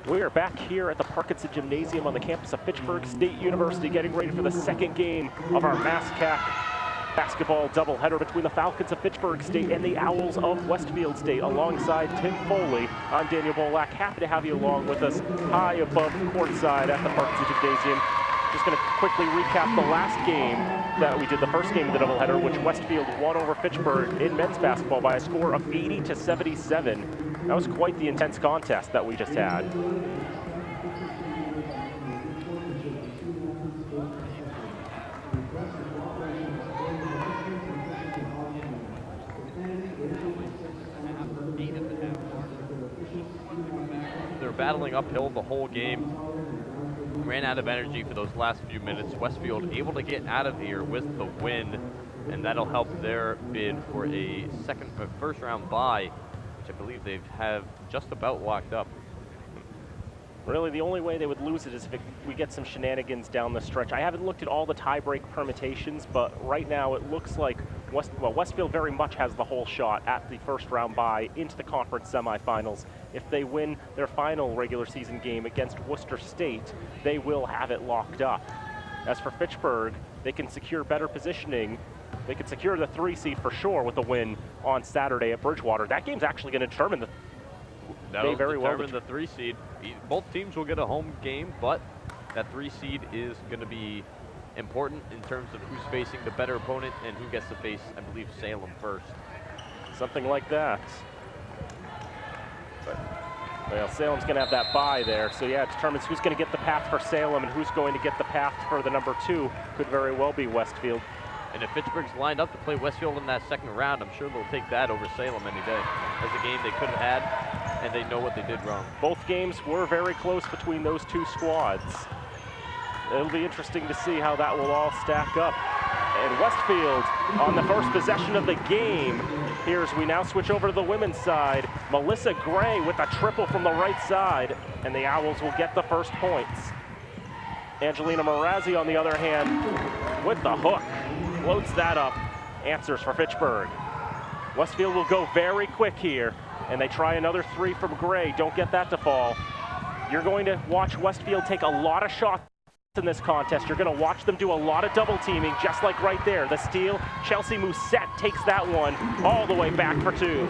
We are back here at the Parkinson Gymnasium on the campus of Fitchburg State University, getting ready for the second game of our MASCAC basketball doubleheader between the Falcons of Fitchburg State and the Owls of Westfield State. Alongside Tim Foley, I'm Daniel Bolak. Happy to have you along with us high above courtside at the Parkinson Gymnasium. Just going to quickly recap the last game that we did, the first game of the doubleheader, which Westfield won over Fitchburg in men's basketball by a score of 80-77. That was quite the intense contest that we just had. They're battling uphill the whole game. Ran out of energy for those last few minutes. Westfield able to get out of here with the win, and that'll help their bid for a first round bye, which I believe they have just about locked up. Really, the only way they would lose it is if we get some shenanigans down the stretch. I haven't looked at all the tiebreak permutations, but right now it looks like Westfield very much has the whole shot at the first round bye into the conference semifinals. If they win their final regular season game against Worcester State, they will have it locked up. As for Fitchburg, they can secure better positioning. They can secure the 3 seed for sure with a win on Saturday at Bridgewater. That game's actually going to determine the That'll determine the 3 seed. Both teams will get a home game, but that 3 seed is going to be important in terms of who's facing the better opponent and who gets to face, I believe, Salem first. Something like that. But, well, Salem's going to have that bye there, so yeah, it determines who's going to get the path for Salem and who's going to get the path for the number 2. Could very well be Westfield. And if Fitchburg's lined up to play Westfield in that second round, I'm sure they'll take that over Salem any day. That's a game they could have had, and they know what they did wrong. Both games were very close between those two squads. It'll be interesting to see how that will all stack up. And Westfield on the first possession of the game. Here as we now switch over to the women's side. Melissa Gray with a triple from the right side, and the Owls will get the first points. Angelina Marazzi, on the other hand, with the hook. Loads that up. Answers for Fitchburg. Westfield will go very quick here, and they try another 3 from Gray. Don't get that to fall. You're going to watch Westfield take a lot of shots in this contest. You're going to watch them do a lot of double teaming, just like right there. The steal, Chelsea Musette takes that one all the way back for 2.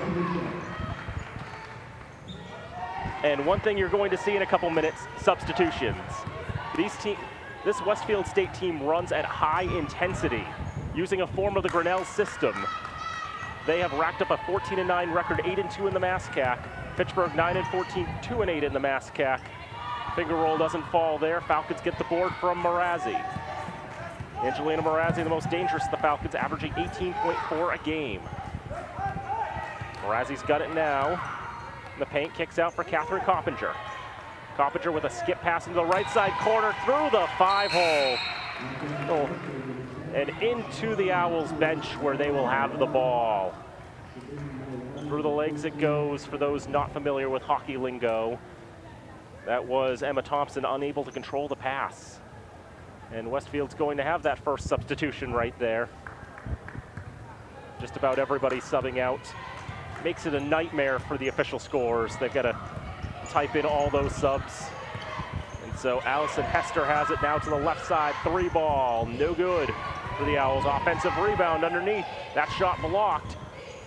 And one thing you're going to see in a couple minutes, substitutions. This Westfield State team runs at high intensity, using a form of the Grinnell system. They have racked up a 14-9 record, 8-2 in the MASCAC. Fitchburg 9-14, 2-8 in the MASCAC. Finger roll doesn't fall there. Falcons get the board from Marazzi. Angelina Marazzi, the most dangerous of the Falcons, averaging 18.4 a game. Marazzi's got it now. The paint kicks out for Catherine Coppinger. Coppinger with a skip pass into the right side corner through the 5-hole. Oh. And into the Owls bench where they will have the ball. Through the legs it goes for those not familiar with hockey lingo. That was Emma Thompson unable to control the pass. And Westfield's going to have that first substitution right there. Just about everybody subbing out. Makes it a nightmare for the official scorers. They've got to type in all those subs. And so Allison Hester has it now to the left side. 3 ball, no good for the Owls. Offensive rebound underneath. That shot blocked.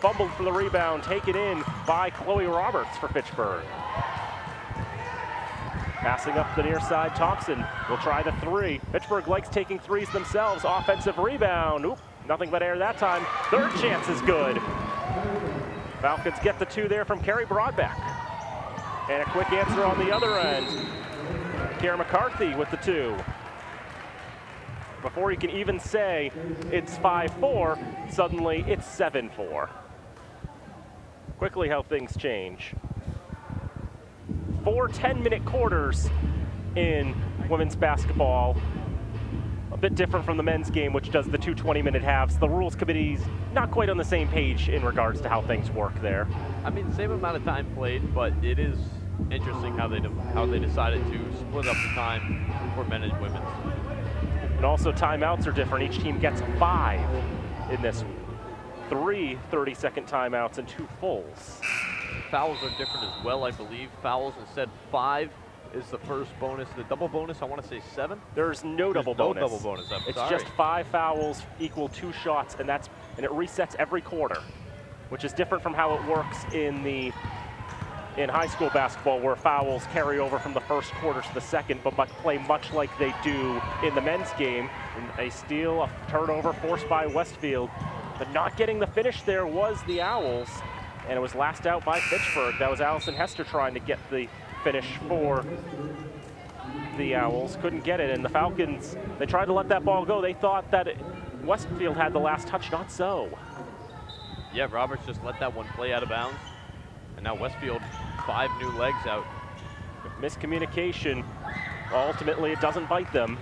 Fumbled for the rebound, taken in by Chloe Roberts for Fitchburg. Passing up the near side, Thompson will try the 3. Fitchburg likes taking 3s themselves. Offensive rebound. Oop, nothing but air that time. Third chance is good. Falcons get the 2 there from Carrie Broadbeck. And a quick answer on the other end. Kara McCarthy with the 2. Before you can even say it's 5-4, suddenly it's 7-4. Quickly how things change. 4 10-minute quarters in women's basketball. A bit different from the men's game, which does the 2 20-minute halves. The rules committee's not quite on the same page in regards to how things work there. I mean, same amount of time played, but it is interesting how they decided to split up the time for men and women. And also timeouts are different. Each team gets 5 in this. 3 30-second timeouts and 2 fulls. Fouls are different as well, I believe. Fouls instead 5 is the first bonus. The double bonus, I want to say 7? There's no double no bonus. double bonus. It's just 5 fouls equal 2 shots, and it resets every quarter, which is different from how it works in high school basketball, where fouls carry over from the first quarter to the second, but play much like they do in the men's game. And a steal, a turnover forced by Westfield, but not getting the finish there was the Owls, and it was last out by Fitchburg. That was Allison Hester trying to get the finish for the Owls, couldn't get it, and the Falcons, they tried to let that ball go. They thought that Westfield had the last touch, not so. Yeah, Roberts just let that one play out of bounds, and now Westfield 5 new legs out. Miscommunication, ultimately it doesn't bite them.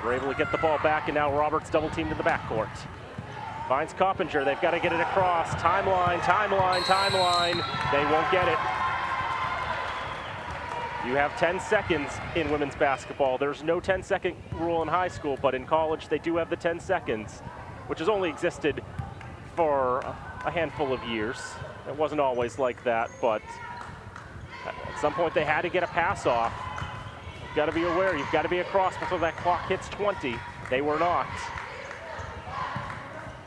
They're able to get the ball back, and now Roberts double teamed in the backcourt. Finds Coppinger, they've got to get it across. Timeline, timeline, timeline. They won't get it. You have 10 seconds in women's basketball. There's no 10-second rule in high school, but in college they do have the 10 seconds, which has only existed for a handful of years. It wasn't always like that, but at some point they had to get a pass off. You've got to be aware, you've got to be across before that clock hits 20. They were not.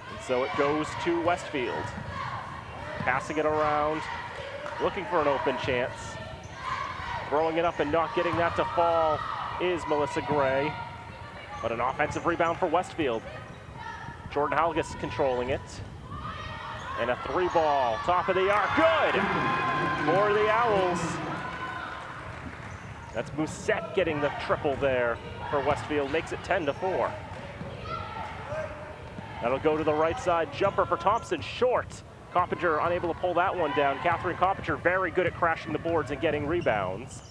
And so it goes to Westfield. Passing it around, looking for an open chance. Throwing it up and not getting that to fall is Melissa Gray. But an offensive rebound for Westfield. Jordan Halgus controlling it. And a 3-ball, top of the arc, good! For the Owls. That's Mousset getting the triple there for Westfield, makes it 10-4. That'll go to the right side, jumper for Thompson, short. Coppinger unable to pull that one down. Catherine Coppinger very good at crashing the boards and getting rebounds.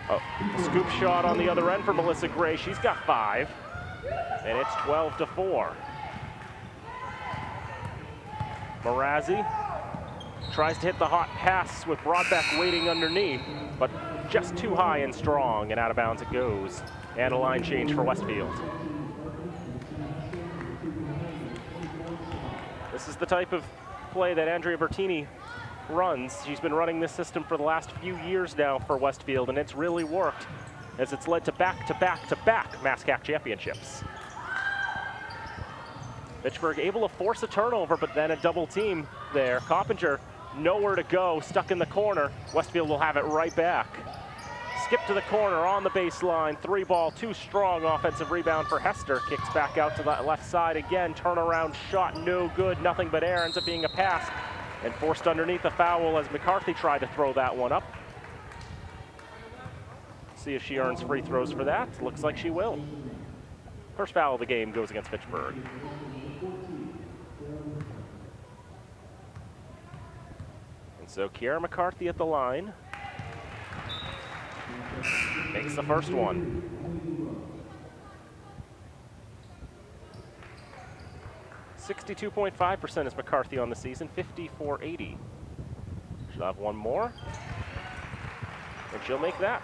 Oh, scoop shot on the other end for Melissa Gray. She's got 5, and it's 12-4. Marazzi tries to hit the hot pass with Broadbeck waiting underneath, but just too high and strong, and out of bounds it goes. And a line change for Westfield. This is the type of play that Andrea Bertini runs. She's been running this system for the last few years now for Westfield, and it's really worked as it's led to back-to-back-to-back MASCAC championships. Fitchburg able to force a turnover, but then a double team there. Coppinger nowhere to go, stuck in the corner. Westfield will have it right back. Skip to the corner on the baseline, 3-ball, too strong, offensive rebound for Hester. Kicks back out to the left side again, turnaround shot, no good, nothing but air, ends up being a pass, and forced underneath a foul as McCarthy tried to throw that one up. See if she earns free throws for that. Looks like she will. First foul of the game goes against Fitchburg. And so Kiara McCarthy at the line. Makes the first one. .5% is McCarthy on the season, 54-80. She'll have one more, and she'll make that.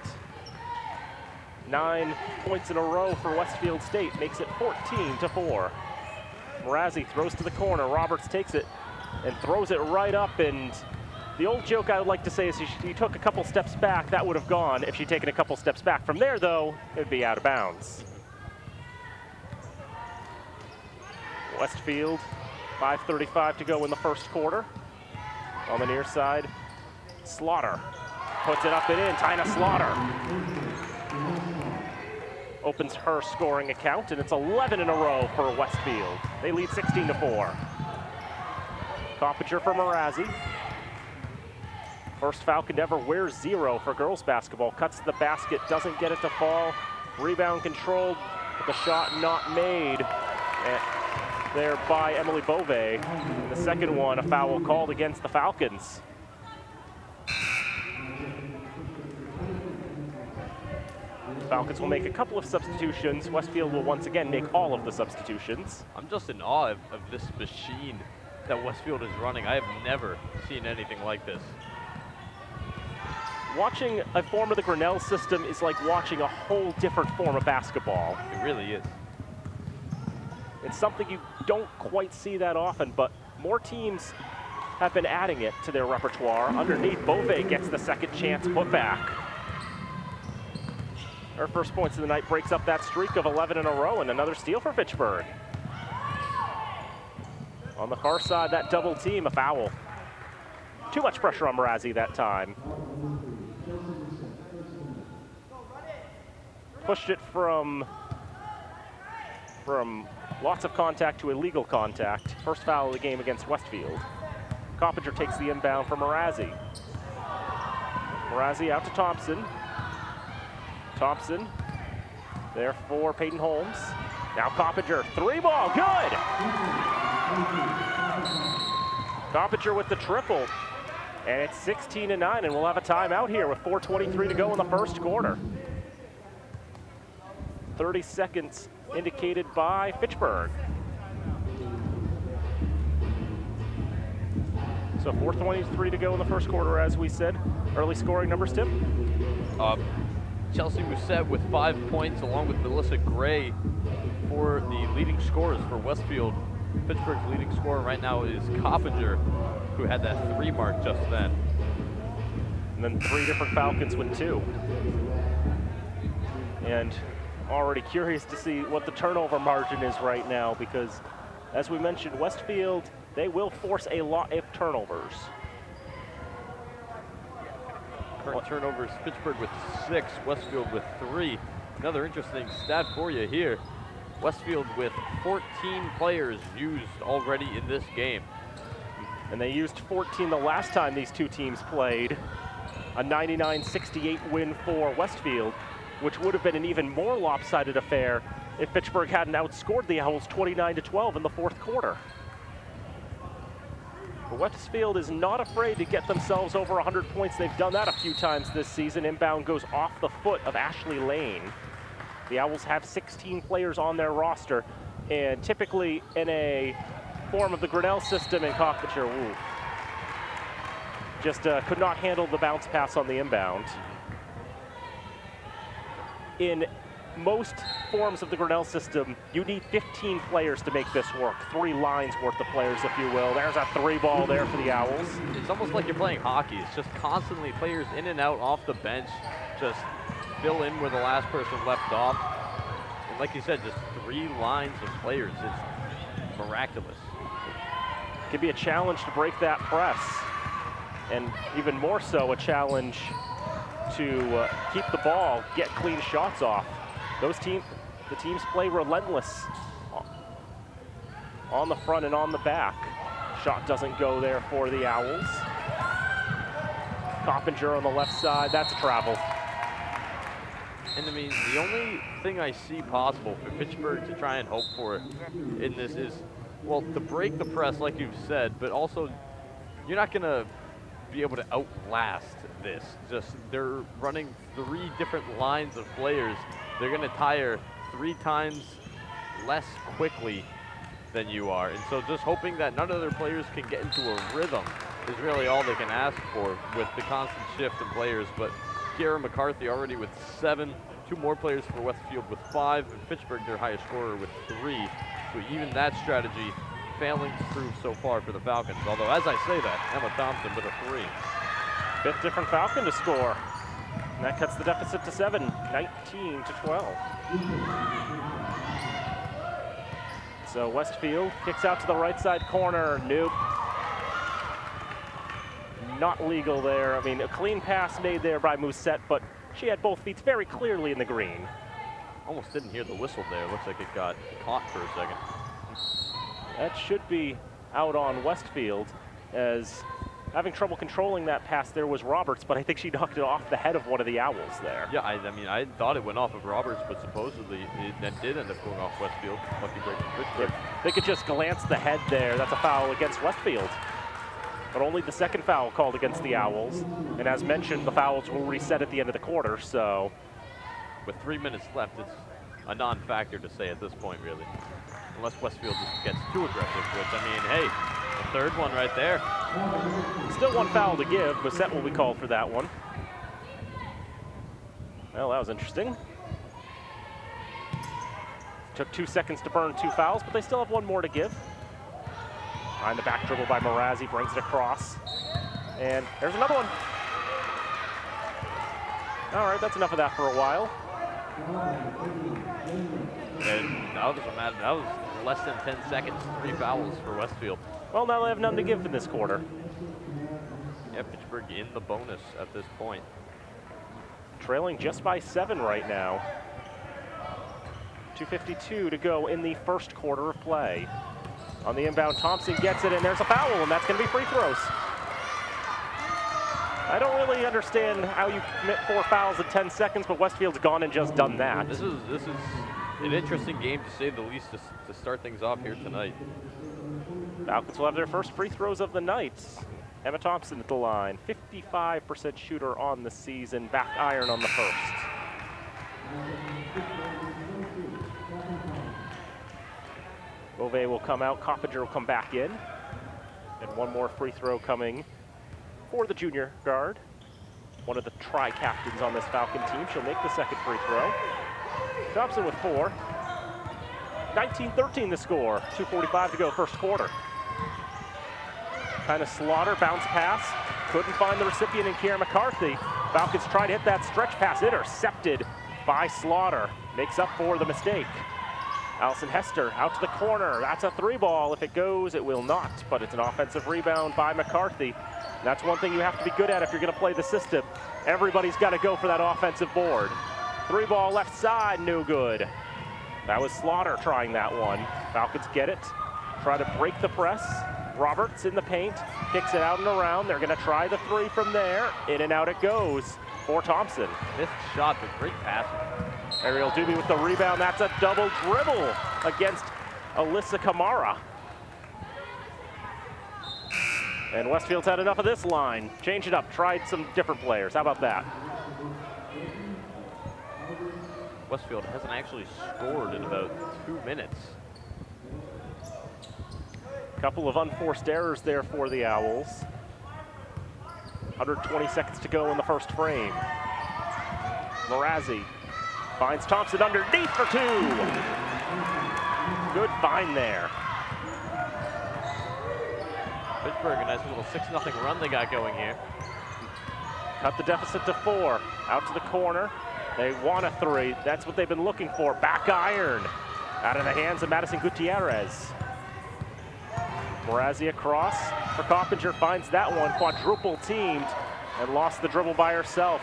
9 points in a row for Westfield State, makes it 14-4. Marazzi throws to the corner, Roberts takes it and throws it right up, and the old joke I would like to say is if she took a couple steps back, that would have gone. If she'd taken a couple steps back from there, though, it would be out of bounds. Westfield, 5:35 to go in the first quarter. On the near side, Slaughter puts it up and in. Tina Slaughter opens her scoring account, and it's 11 in a row for Westfield. They lead 16-4. Coppinger for Marazzi. First Falcon ever wears 0 for girls basketball. Cuts the basket, doesn't get it to fall. Rebound controlled, but the shot not made. And there by Emily Beauvais. The second one, a foul called against the Falcons. Falcons will make a couple of substitutions. Westfield will once again make all of the substitutions. I'm just in awe of this machine that Westfield is running. I have never seen anything like this. Watching a form of the Grinnell system is like watching a whole different form of basketball. It really is. It's something you don't quite see that often, but more teams have been adding it to their repertoire. Underneath, Beauvais gets the second chance putback. Her first points of the night breaks up that streak of 11 in a row, and another steal for Fitchburg. On the far side, that double team, a foul. Too much pressure on Mrazzi that time. Pushed it from lots of contact to illegal contact. First foul of the game against Westfield. Coppinger takes the inbound for Mrazzi. Mrazzi out to Thompson. Thompson there for Peyton Holmes. Now Coppinger, three ball, good! Coppinger with the triple. And it's 16-9, and we'll have a timeout here with 4:23 to go in the first quarter. 30 seconds indicated by Fitchburg. So 4:23 to go in the first quarter, as we said. Early scoring numbers, Tim? Chelsea Musette with 5 points, along with Melissa Gray for the leading scorers for Westfield. Fitchburg's leading scorer right now is Coppinger, who had that 3 mark just then. And then 3 different Falcons with 2. And already curious to see what the turnover margin is right now, because as we mentioned, Westfield, they will force a lot of turnovers. Current turnovers, Fitchburg with 6, Westfield with 3. Another interesting stat for you here. Westfield with 14 players used already in this game. And they used 14 the last time these two teams played. A 99-68 win for Westfield, which would have been an even more lopsided affair if Fitchburg hadn't outscored the Owls 29-12 in the fourth quarter. But Westfield is not afraid to get themselves over 100 points. They've done that a few times this season. Inbound goes off the foot of Ashley Lane. The Owls have 16 players on their roster, and typically in a form of the Grinnell system in Coppinger, just could not handle the bounce pass on the inbound. In most forms of the Grinnell system, you need 15 players to make this work. 3 lines worth of players, if you will. There's a 3 ball there for the Owls. It's almost like you're playing hockey. It's just constantly players in and out off the bench, just fill in where the last person left off. And like you said, just 3 lines of players. It's miraculous. It can be a challenge to break that press, and even more so a challenge to keep the ball, get clean shots off. The teams play relentless on the front and on the back. Shot doesn't go there for the Owls. Coppinger on the left side, that's a travel. And I mean, the only thing I see possible for Fitchburg to try and hope for in this is, well, to break the press, like you've said, but also you're not gonna be able to outlast this. Just they're running 3 different lines of players. They're gonna tire 3 times less quickly than you are. And so just hoping that none of their players can get into a rhythm is really all they can ask for with the constant shift in players. But Kiara McCarthy already with 7, 2 more players for Westfield with 5, and Fitchburg their highest scorer with 3. So even that strategy failing to prove so far for the Falcons. Although as I say that, Emma Thompson with a 3. 5th different Falcon to score. And that cuts the deficit to 7, 19-12. So Westfield kicks out to the right side corner. Nope. Not legal there. I mean, a clean pass made there by Musette, but she had both feet very clearly in the green. Almost didn't hear the whistle there. Looks like it got caught for a second. That should be out on Westfield, as having trouble controlling that pass there was Roberts, but I think she knocked it off the head of one of the Owls there. Yeah, I mean, I thought it went off of Roberts, but supposedly it then did end up going off Westfield. Lucky break from Fitchburg. They could just glance the head there. That's a foul against Westfield. But only the second foul called against the Owls. And as mentioned, the fouls will reset at the end of the quarter, so. With 3 minutes left, it's a non-factor to say at this point, really. Unless Westfield just gets too aggressive, which, I mean, hey, the 3rd one right there. Still 1 foul to give. Musette will be called for that one. Well, that was interesting. Took 2 seconds to burn 2 fouls, but they still have 1 more to give. Behind the back dribble by Mrazzi, brings it across. And there's another one. All right, that's enough of that for a while. And that was less than 10 seconds, 3 fouls for Westfield. Well, now they have none to give in this quarter. Yeah, Fitchburg in the bonus at this point. Trailing just by 7 right now. 2:52 to go in the first quarter of play. On the inbound, Thompson gets it, and there's a foul, and that's going to be free throws. I don't really understand how you commit 4 fouls in 10 seconds, but Westfield's gone and just done that. This is an interesting game, to say the least, to start things off here tonight. Falcons will have their first free throws of the night. Emma Thompson at the line, 55% shooter on the season, back iron on the first. Beauvais will come out, Coppinger will come back in. And one more free throw coming for the junior guard. One of the tri-captains on this Falcon team. She'll make the second free throw. Thompson with 4. 19-13 the score, 2:45 to go, first quarter. Kind of Slaughter, bounce pass. Couldn't find the recipient in Kiera McCarthy. Falcons try to hit that stretch pass, intercepted by Slaughter. Makes up for the mistake. Allison Hester out to the corner. That's a 3 ball. If it goes, it will not, but it's an offensive rebound by McCarthy. That's one thing you have to be good at if you're going to play the system. Everybody's got to go for that offensive board. 3 ball left side, no good. That was Slaughter trying that one. Falcons get it, try to break the press. Roberts in the paint, kicks it out and around. They're gonna try the 3 from there. In and out it goes for Thompson. This shot, but great pass. Ariel Doobie with the rebound. That's a double dribble against Alyssa Kamara. And Westfield's had enough of this line. Change it up, tried some different players. How about that? Westfield hasn't actually scored in about 2 minutes. Couple of unforced errors there for the Owls. 120 seconds to go in the first frame. Marazzi finds Thompson underneath for 2. Good find there. Fitchburg, a nice little 6-0 run they got going here. Cut the deficit to 4. Out to the corner. They want a 3. That's what they've been looking for. Back iron. Out of the hands of Madison Gutierrez. Marazzi across for Coppinger, finds that one, quadruple teamed, and lost the dribble by herself.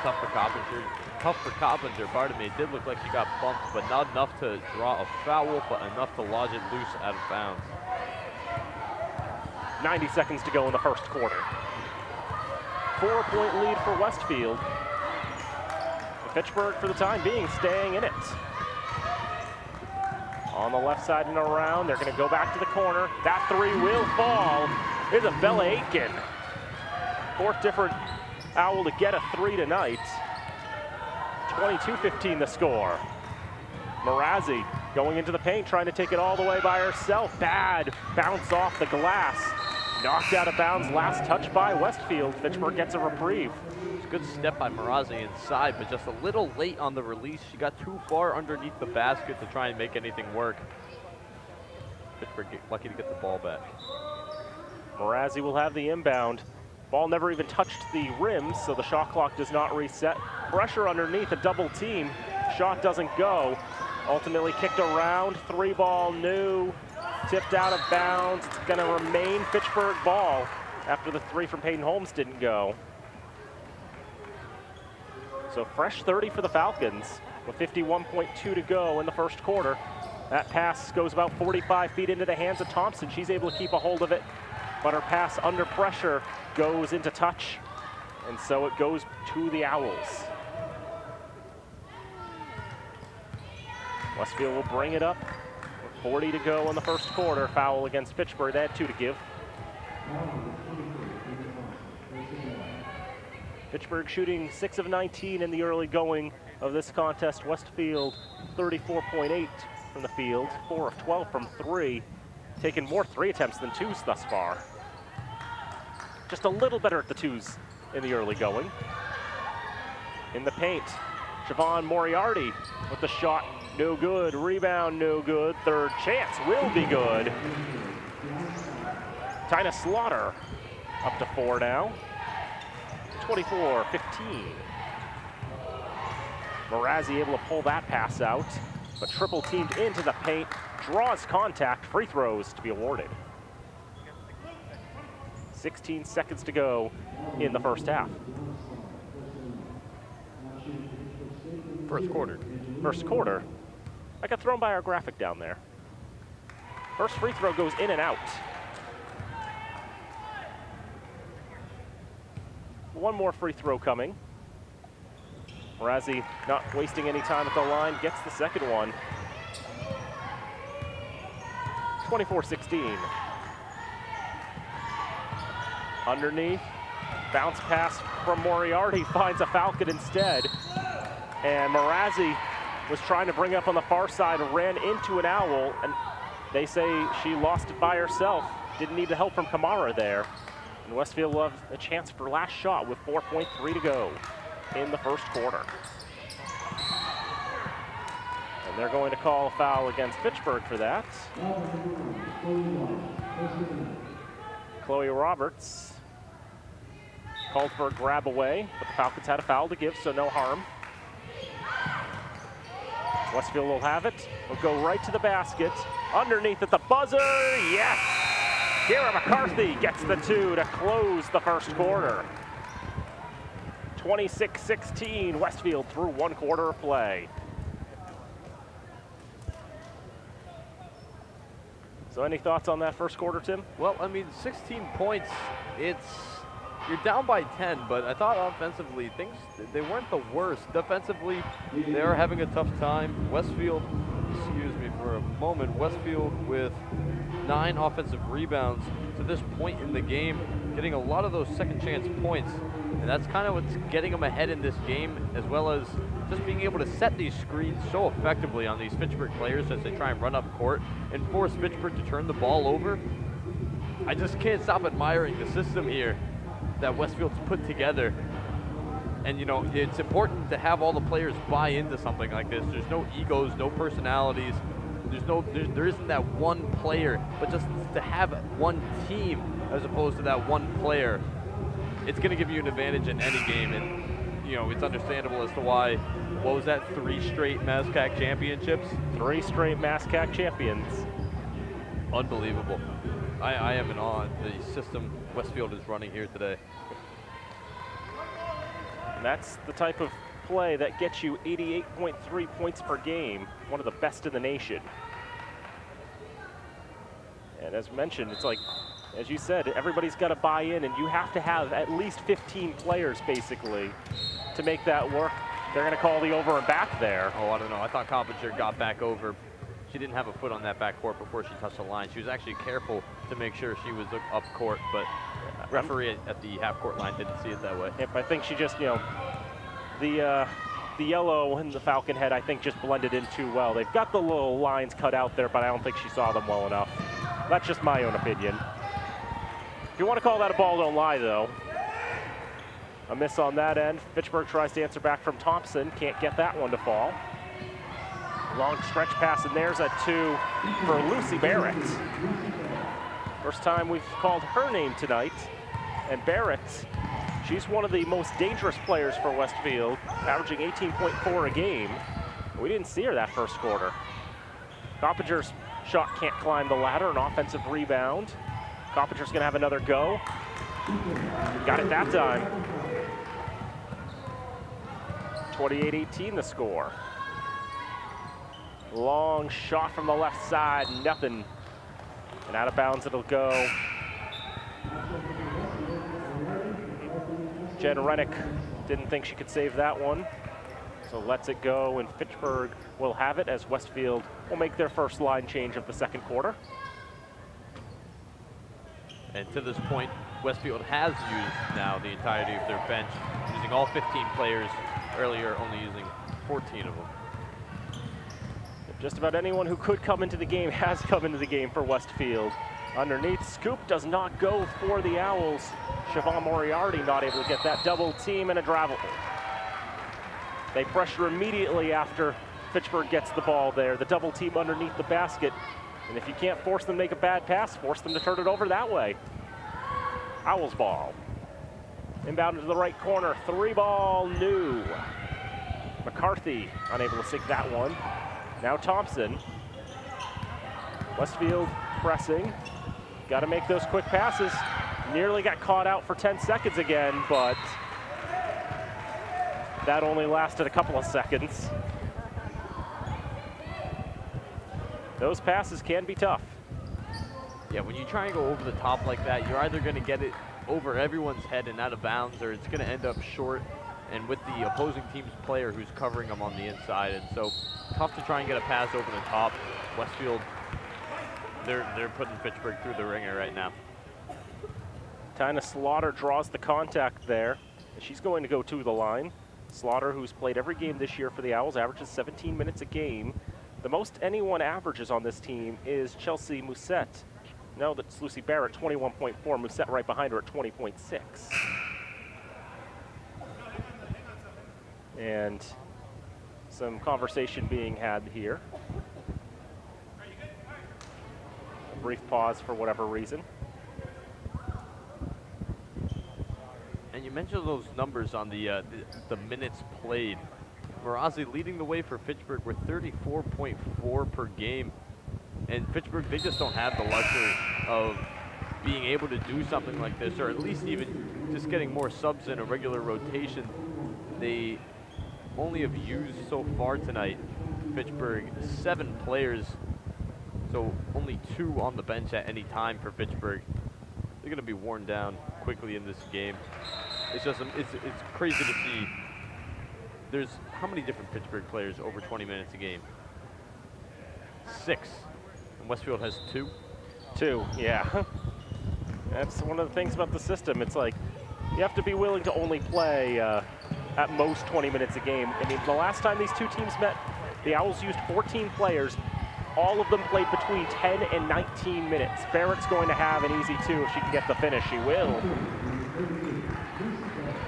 Tough for Coppinger, pardon me. It did look like she got bumped, but not enough to draw a foul, but enough to lodge it loose out of bounds. 90 seconds to go in the first quarter. 4-point lead for Westfield. Fitchburg, for the time being, staying in it. On the left side and around, they're going to go back to the corner. That 3 will fall. Isabella Aiken. 4th different Owl to get a 3 tonight. 22-15 the score. Marazzi going into the paint, trying to take it all the way by herself. Bad bounce off the glass. Knocked out of bounds, last touch by Westfield. Fitchburg gets a reprieve. It's a good step by Marazzi inside, but just a little late on the release. She got too far underneath the basket to try and make anything work. Fitchburg lucky to get the ball back. Marazzi will have the inbound. Ball never even touched the rim, so the shot clock does not reset. Pressure underneath, a double team. Shot doesn't go. Ultimately kicked around, 3 ball, new. Tipped out of bounds. It's going to remain Fitchburg ball after the 3 from Peyton Holmes didn't go. So fresh 30 for the Falcons with 51.2 to go in the first quarter. That pass goes about 45 feet into the hands of Thompson. She's able to keep a hold of it, but her pass under pressure goes into touch, and so it goes to the Owls. Westfield will bring it up. 40 to go in the first quarter. Foul against Fitchburg. They had 2 to give. Fitchburg shooting 6 of 19 in the early going of this contest. Westfield 34.8 from the field, 4 of 12 from 3. Taken more 3 attempts than 2s thus far. Just a little better at the 2s in the early going. In the paint, Siobhan Moriarty with the shot. No good. Rebound, no good. Third chance will be good. Tina Slaughter up to 4 now. 24-15. Marazzi able to pull that pass out, but triple teamed into the paint, draws contact, free throws to be awarded. 16 seconds to go in the first half. First quarter. First quarter. I got thrown by our graphic down there. First free throw goes in and out. One more free throw coming. Marazzi not wasting any time at the line, gets the second one. 24-16. Underneath, bounce pass from Moriarty, finds a Falcon instead. And Marazzi was trying to bring up on the far side, ran into an Owl, and they say she lost it by herself. Didn't need the help from Kamara there. And Westfield will have a chance for last shot with 4.3 to go in the first quarter. And they're going to call a foul against Fitchburg for that. Chloe Roberts called for a grab away, but the Falcons had a foul to give, so no harm. Westfield will have it. Will go right to the basket. Underneath at the buzzer, yes! Kira McCarthy gets the two to close the first quarter. 26-16, Westfield through one quarter of play. So any thoughts on that first quarter, Tim? Well, I mean, 16 points, you're down by 10, but I thought offensively, they weren't the worst. Defensively, they are having a tough time. Westfield, excuse me for a moment, Westfield with 9 offensive rebounds to this point in the game, getting a lot of those second chance points. And that's kind of what's getting them ahead in this game, as well as just being able to set these screens so effectively on these Fitchburg players as they try and run up court and force Fitchburg to turn the ball over. I just can't stop admiring the system here that Westfield's put together. And you know, it's important to have all the players buy into something like this. There's no egos, no personalities. There isn't that one player, but just to have one team as opposed to that one player, it's going to give you an advantage in any game. And you know, it's understandable as to why, what was that, 3 straight MASCAC championships? 3 straight MASCAC champions. Unbelievable. I am in awe of the system Westfield is running here today. And that's the type of play that gets you 88.3 points per game, one of the best in the nation. And as mentioned, it's like, as you said, everybody's got to buy in, and you have to have at least 15 players, basically, to make that work. They're going to call the over and back there. Oh, I don't know. I thought Coppinger got back over. She didn't have a foot on that backcourt before she touched the line. She was actually careful to make sure she was up court, but referee at the half-court line didn't see it that way. Yep, I think she just, you know, the yellow and the Falcon head, I think, just blended in too well. They've got the little lines cut out there, but I don't think she saw them well enough. That's just my own opinion. If you want to call that a ball, don't lie, though. A miss on that end. Fitchburg tries to answer back from Thompson. Can't get that one to fall. Long stretch pass, and there's a 2 for Lucy Barrett. First time we've called her name tonight. And Barrett, she's one of the most dangerous players for Westfield, averaging 18.4 a game. We didn't see her that first quarter. Coppinger's shot can't climb the ladder, an offensive rebound. Coppinger's gonna have another go. Got it that time. 28-18 the score. Long shot from the left side, nothing. And out of bounds it'll go. Jen Rennick didn't think she could save that one, so lets it go, and Fitchburg will have it as Westfield will make their first line change of the second quarter. And to this point, Westfield has used now the entirety of their bench, using all 15 players. Earlier, only using 14 of them. Just about anyone who could come into the game has come into the game for Westfield. Underneath, scoop does not go for the Owls. Siobhan Moriarty not able to get that double team, and a travel. They pressure immediately after Fitchburg gets the ball there. The double team underneath the basket. And if you can't force them to make a bad pass, force them to turn it over that way. Owls ball. Inbound to the right corner, 3 ball, new. McCarthy unable to sink that one. Now Thompson. Westfield pressing. Got to make those quick passes. Nearly got caught out for 10 seconds again, but that only lasted a couple of seconds. Those passes can be tough. Yeah, when you try and go over the top like that, you're either going to get it over everyone's head and out of bounds, or it's going to end up short and with the opposing team's player who's covering them on the inside. And so tough to try and get a pass over the top. Westfield, they're putting Fitchburg through the ringer right now. Tina Slaughter draws the contact there. She's going to go to the line. Slaughter, who's played every game this year for the Owls, averages 17 minutes a game. The most anyone averages on this team is Chelsea Musette. No, that's Lucy Barrett, 21.4. Musette right behind her at 20.6. And some conversation being had here. A brief pause for whatever reason. And you mentioned those numbers on the minutes played. Marazzi leading the way for Fitchburg with 34.4 per game. And Fitchburg, they just don't have the luxury of being able to do something like this, or at least even just getting more subs in a regular rotation. They only have used so far tonight, Fitchburg, 7 players, so only 2 on the bench at any time for Fitchburg. They're going to be worn down quickly in this game. It's just, it's crazy to see. There's how many different Fitchburg players over 20 minutes a game? 6. And Westfield has 2? 2, yeah. That's one of the things about the system. It's like you have to be willing to only play at most 20 minutes a game. I mean, the last time these two teams met, the Owls used 14 players. All of them played between 10 and 19 minutes. Barrett's going to have an easy 2 if she can get the finish. She will.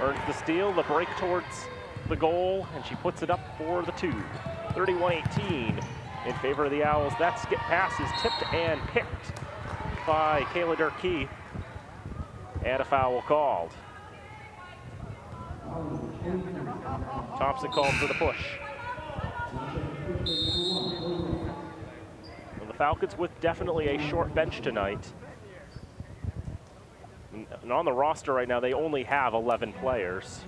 Earns the steal, the break towards the goal, and she puts it up for the 2. 31-18 in favor of the Owls. That skip pass is tipped and picked by Kayla Durkee, and a foul called. Thompson called for the push. Well, the Falcons with definitely a short bench tonight. And on the roster right now, they only have 11 players.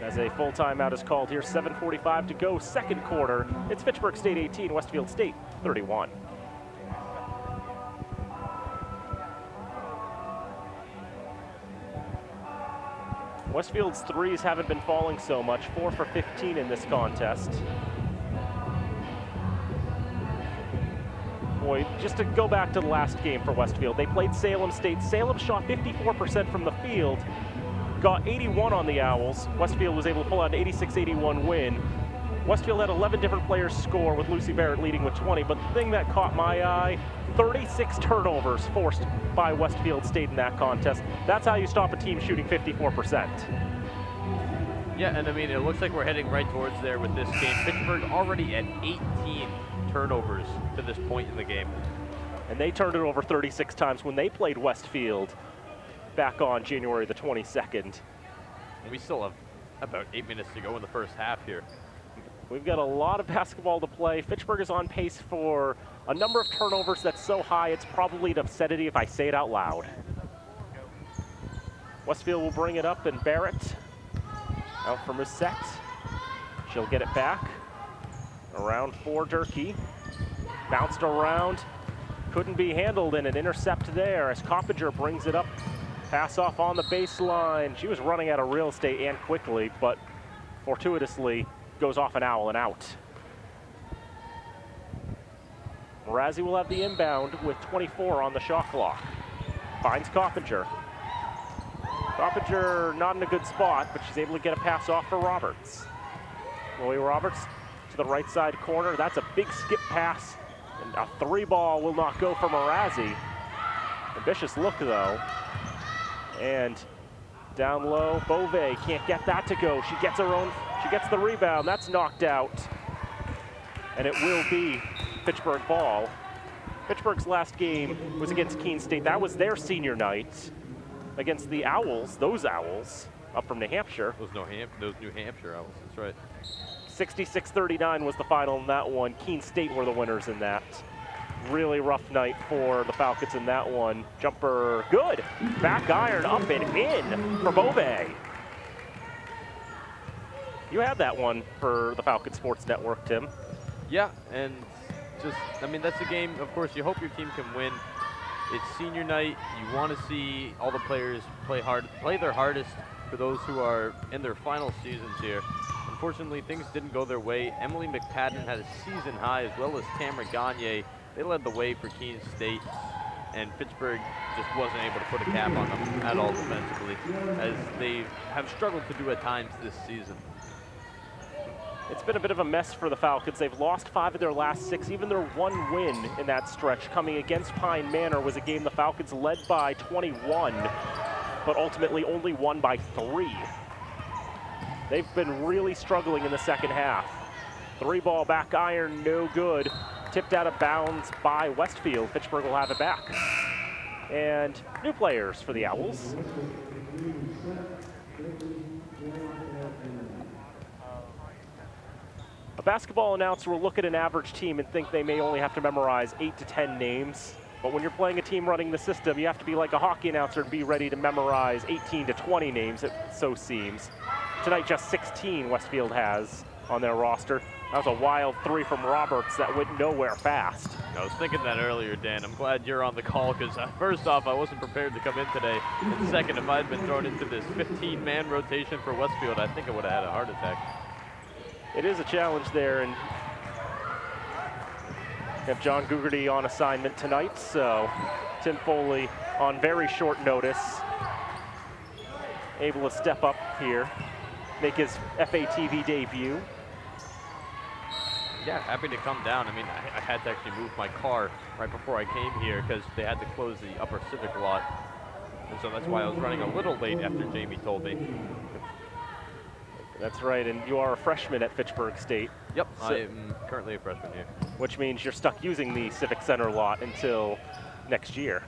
As a full timeout is called here, 7:45 to go, second quarter. It's Fitchburg State 18, Westfield State 31. Westfield's threes haven't been falling so much, 4 for 15 in this contest. Boy, just to go back to the last game for Westfield, they played Salem State. Salem shot 54% from the field, got 81 on the Owls. Westfield was able to pull out an 86-81 win. Westfield had 11 different players score, with Lucy Barrett leading with 20, but the thing that caught my eye, 36 turnovers forced by Westfield State in that contest. That's how you stop a team shooting 54%. Yeah, and I mean, it looks like we're heading right towards there with this game. Fitchburg already at 18 turnovers to this point in the game. And they turned it over 36 times when they played Westfield back on January the 22nd. And we still have about 8 minutes to go in the first half here. We've got a lot of basketball to play. Fitchburg is on pace for a number of turnovers that's so high it's probably an obscenity if I say it out loud. Westfield will bring it up, and Barrett out for Musette. She'll get it back. Around for Durkee. Bounced around. Couldn't be handled, and an intercept there as Coppinger brings it up. Pass off on the baseline. She was running out of real estate and quickly, but fortuitously goes off an Owl and out. Marazzi will have the inbound with 24 on the shot clock. Finds Coppinger. Coppinger not in a good spot, but she's able to get a pass off for Roberts. Chloe Roberts to the right side corner. That's a big skip pass, and a 3-ball will not go for Marazzi. Ambitious look though. And down low, Beauvais can't get that to go. She gets the rebound, that's knocked out. And it will be Fitchburg ball. Fitchburg's last game was against Keene State. That was their senior night against the Owls, those Owls, up from New Hampshire. Those New Hampshire Owls, that's right. 66-39 was the final in that one. Keene State were the winners in that. Really rough night for the Falcons in that one. Jumper, good. Back iron up and in for Bove. You had that one for the Falcon Sports Network, Tim. Yeah, and just, I mean, that's a game, of course, you hope your team can win. It's senior night. You want to see all the players play their hardest for those who are in their final seasons here. Unfortunately, things didn't go their way. Emily McPadden had a season high, as well as Tamara Gagne. They led the way for Keene State, and Fitchburg just wasn't able to put a cap on them at all defensively, as they have struggled to do at times this season. It's been a bit of a mess for the Falcons. They've lost 5 of their last 6. Even their one win in that stretch coming against Pine Manor was a game the Falcons led by 21, but ultimately only won by 3. They've been really struggling in the second half. 3-ball back iron, no good. Tipped out of bounds by Westfield. Fitchburg will have it back. And new players for the Owls. A basketball announcer will look at an average team and think they may only have to memorize 8 to 10 names. But when you're playing a team running the system, you have to be like a hockey announcer and be ready to memorize 18 to 20 names, it so seems. Tonight, just 16 Westfield has on their roster. That was a wild 3 from Roberts that went nowhere fast. I was thinking that earlier, Dan. I'm glad you're on the call, because first off, I wasn't prepared to come in today. And second, if I had been thrown into this 15-man rotation for Westfield, I think I would have had a heart attack. It is a challenge there, and we have John Gugerty on assignment tonight, so Tim Foley on very short notice, able to step up here, make his FATV debut. Yeah, happy to come down. I mean, I had to actually move my car right before I came here because they had to close the upper civic lot. And so that's why I was running a little late after Jamie told me. That's right, and you are a freshman at Fitchburg State. Yep, so, I am currently a freshman here. Which means you're stuck using the Civic Center lot until next year.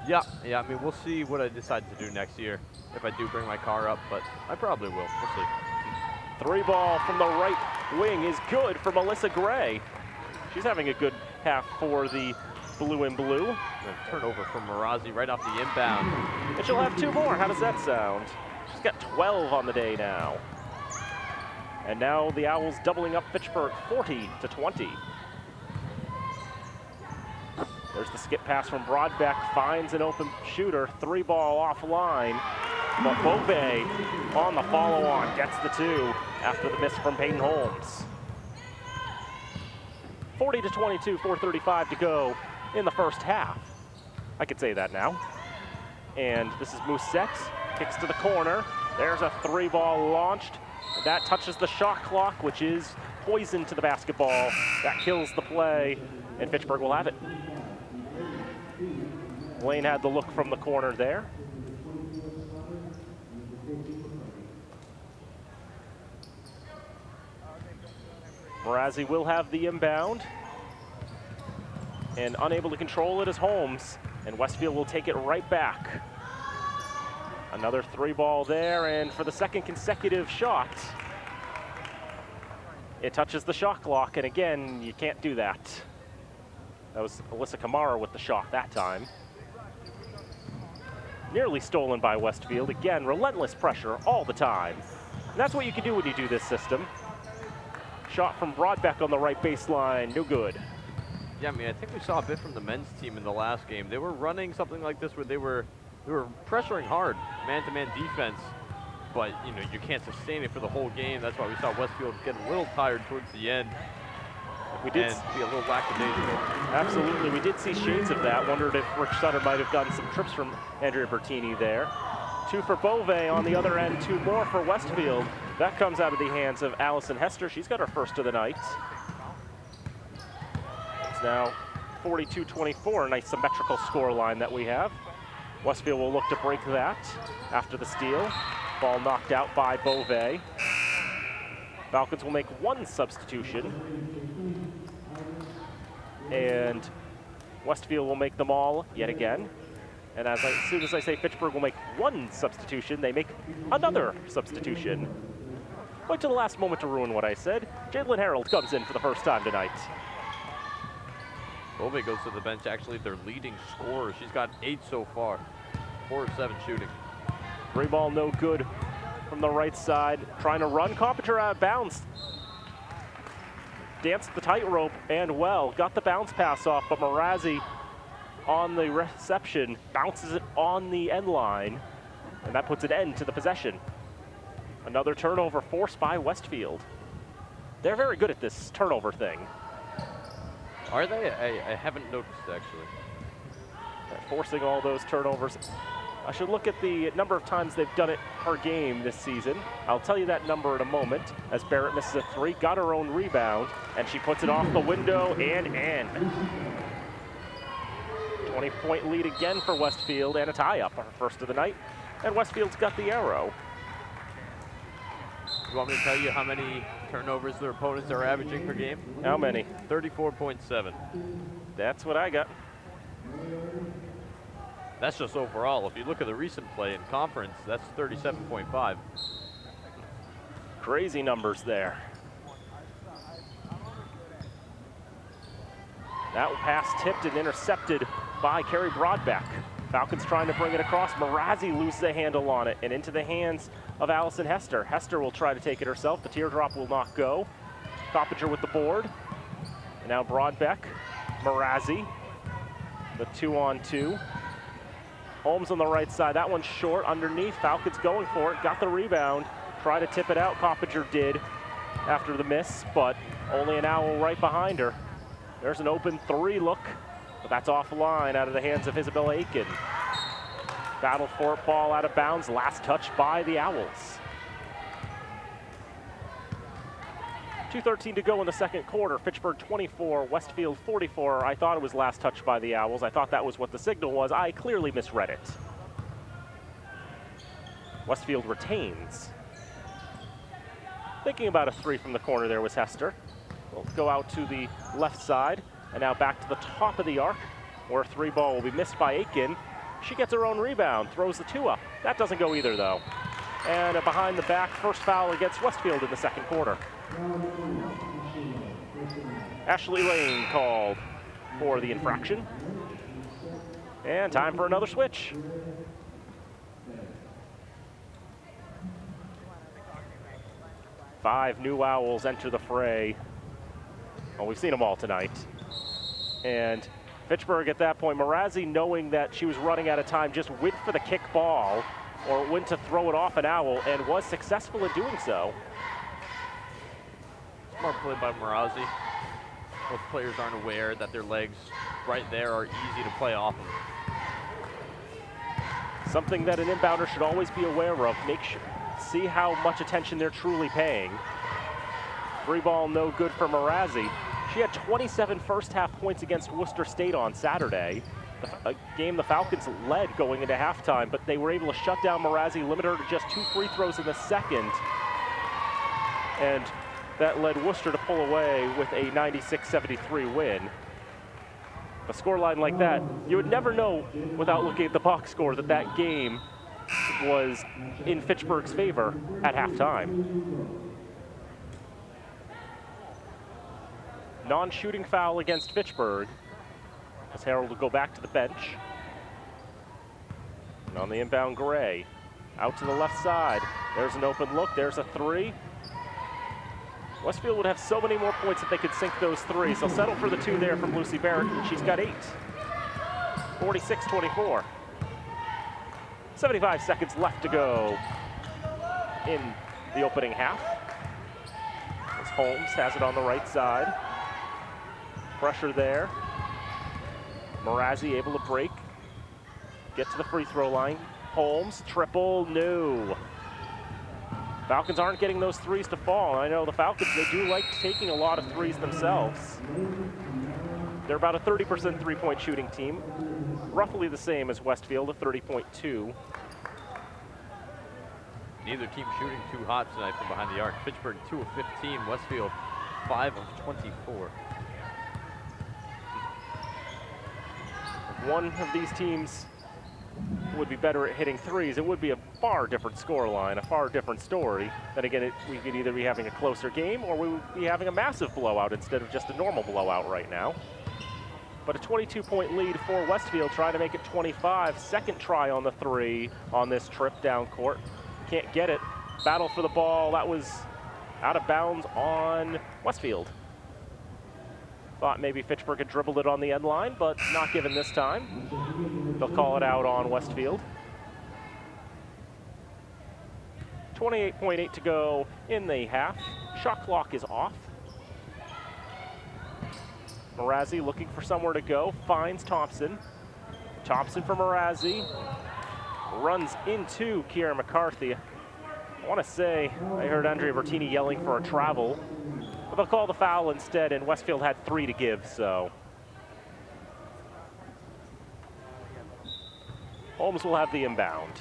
Yeah, I mean, we'll see what I decide to do next year if I do bring my car up, but I probably will. We'll see. 3-ball from the right wing is good for Melissa Gray. She's having a good half for the blue and blue. A turnover from Marazi right off the inbound. And she'll have 2 more. How does that sound? She's got 12 on the day now. And now the Owls doubling up Fitchburg 40-20. There's the skip pass from Broadbeck, finds an open shooter, 3-ball offline. But Bove on the follow-on gets the 2 after the miss from Peyton Holmes. 40-22, 4:35 to go in the first half. I could say that now. And this is Mousset, kicks to the corner. There's a 3-ball launched. That touches the shot clock, which is poison to the basketball. That kills the play, and Fitchburg will have it. Lane had the look from the corner there. Marazi will have the inbound. And unable to control it is Holmes, and Westfield will take it right back. Another 3-ball there, and for the second consecutive shot, it touches the shot clock, and again, you can't do that. That was Alyssa Kamara with the shot that time. Nearly stolen by Westfield. Again, relentless pressure all the time. And that's what you can do when you do this system. Shot from Broadbeck on the right baseline, no good. Yeah, I mean, I think we saw a bit from the men's team in the last game. They were running something like this where they were pressuring hard, man-to-man defense, but you know, you can't sustain it for the whole game. That's why we saw Westfield get a little tired towards the end. We did be a little lackadaisical. Absolutely, we did see shades of that. Wondered if Rich Sutter might have gotten some trips from Andrea Bertini there. 2 for Bove on the other end, 2 more for Westfield. That comes out of the hands of Allison Hester. She's got her first of the night. It's now 42-24, a nice symmetrical score line that we have. Westfield will look to break that after the steal. Ball knocked out by Bove. Falcons will make 1 substitution. And Westfield will make them all yet again. And as soon as I say Fitchburg will make one substitution, they make another substitution. Wait till the last moment to ruin what I said. Jalen Harold comes in for the first time tonight. Bove goes to the bench, actually their leading scorer. She's got 8 so far, 4 of 7 shooting. Free ball no good from the right side. Trying to run, Coppinger out of bounds. Danced the tightrope and well, got the bounce pass off, but Marazzi on the reception bounces it on the end line, and that puts an end to the possession. Another turnover forced by Westfield. They're very good at this turnover thing. Are they? I haven't noticed, actually. They're forcing all those turnovers. I should look at the number of times they've done it per game this season. I'll tell you that number in a moment, as Barrett misses a 3, got her own rebound, and she puts it off the window and in. 20-point lead again for Westfield, and a tie-up, our first of the night. And Westfield's got the arrow. You want me to tell you how many turnovers their opponents are averaging per game? How many? 34.7. That's what I got. That's just overall. If you look at the recent play in conference, that's 37.5. Crazy numbers there. That pass tipped and intercepted by Carrie Broadbeck. Falcons trying to bring it across. Marazzi loses a handle on it and into the hands of Allison Hester. Hester will try to take it herself. The teardrop will not go. Coppinger with the board. And now Broadbeck, Marazzi, the 2-on-2. Holmes on the right side. That one's short underneath. Falcons going for it. Got the rebound. Try to tip it out. Coppinger did after the miss, but only an owl right behind her. There's an open 3 look, but that's offline out of the hands of Isabella Aiken. Battle for it, ball out of bounds. Last touch by the Owls. 2:13 to go in the second quarter. Fitchburg 24, Westfield 44. I thought it was last touch by the Owls. I thought that was what the signal was. I clearly misread it. Westfield retains. Thinking about a 3 from the corner there was Hester. We'll go out to the left side, and now back to the top of the arc, where a 3 ball will be missed by Aiken. She gets her own rebound, throws the 2 up. That doesn't go either, though. And a behind the back first foul against Westfield in the second quarter. Ashley Lane called for the infraction. And time for another switch. Five new Owls enter the fray. Well, we've seen them all tonight. And Fitchburg at that point, Marazzi, knowing that she was running out of time, just went for the kick ball, or went to throw it off an Owl, and was successful in doing so. Smart play by Marazzi. Both players aren't aware that their legs right there are easy to play off of. Something that an inbounder should always be aware of. See how much attention they're truly paying. Free ball no good for Marazzi. She had 27 first half points against Worcester State on Saturday. A game the Falcons led going into halftime, but they were able to shut down Marazzi, limit her to just 2 free throws in the second. And that led Worcester to pull away with a 96-73 win. A scoreline like that, you would never know without looking at the box score that that game was in Fitchburg's favor at halftime. Non-shooting foul against Fitchburg, as Harold will go back to the bench. And on the inbound, Gray out to the left side. There's an open look, there's a 3. Westfield would have so many more points if they could sink those 3s. They'll settle for the 2 there from Lucy Barrett, and she's got 8. 46-24. 75 seconds left to go in the opening half. As Holmes has it on the right side. Pressure there. Marazzi able to break. Get to the free throw line. Holmes, triple, no. Falcons aren't getting those 3s to fall. I know the Falcons, they do like taking a lot of 3s themselves. They're about a 30% three-point shooting team. Roughly the same as Westfield, a 30.2. Neither team shooting too hot tonight from behind the arc. Fitchburg 2 of 15, Westfield 5 of 24. If one of these teams would be better at hitting threes, it would be a far different scoreline, a far different story. Then again, we could either be having a closer game or we would be having a massive blowout instead of just a normal blowout right now. But a 22-point lead for Westfield, trying to make it 25. Second try on the three on this trip down court. Can't get it. Battle for the ball. That was out of bounds on Westfield. Thought maybe Fitchburg had dribbled it on the end line, but not given this time. They'll call it out on Westfield. 28.8 to go in the half. Shot clock is off. Mrazzi looking for somewhere to go, finds Thompson. Thompson for Mrazzi. Runs into Kieran McCarthy. I want to say, I heard Andrea Bertini yelling for a travel, but they'll call the foul instead, and Westfield had 3 to give, so. Holmes will have the inbound.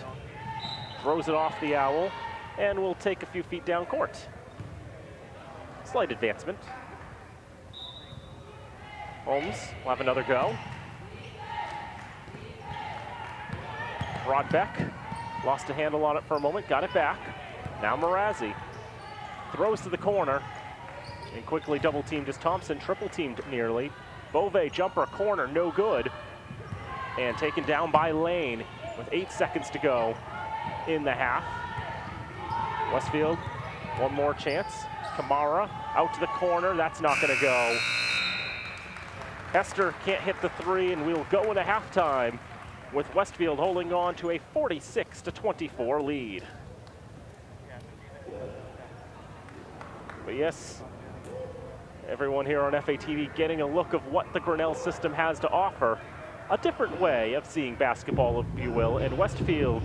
Throws it off the Owl, and will take a few feet down court. Slight advancement. Holmes will have another go. Rodbeck lost a handle on it for a moment, got it back. Now Mrazzi throws to the corner and quickly double teamed as Thompson, triple teamed nearly. Bove jumper corner, no good. And taken down by Lane with 8 seconds to go in the half. Westfield, one more chance. Kamara out to the corner, that's not gonna go. Hester can't hit the three, and we'll go into halftime with Westfield holding on to a 46-24 lead. But yes, everyone here on FATV getting a look of what the Grinnell system has to offer. A different way of seeing basketball, if you will, and Westfield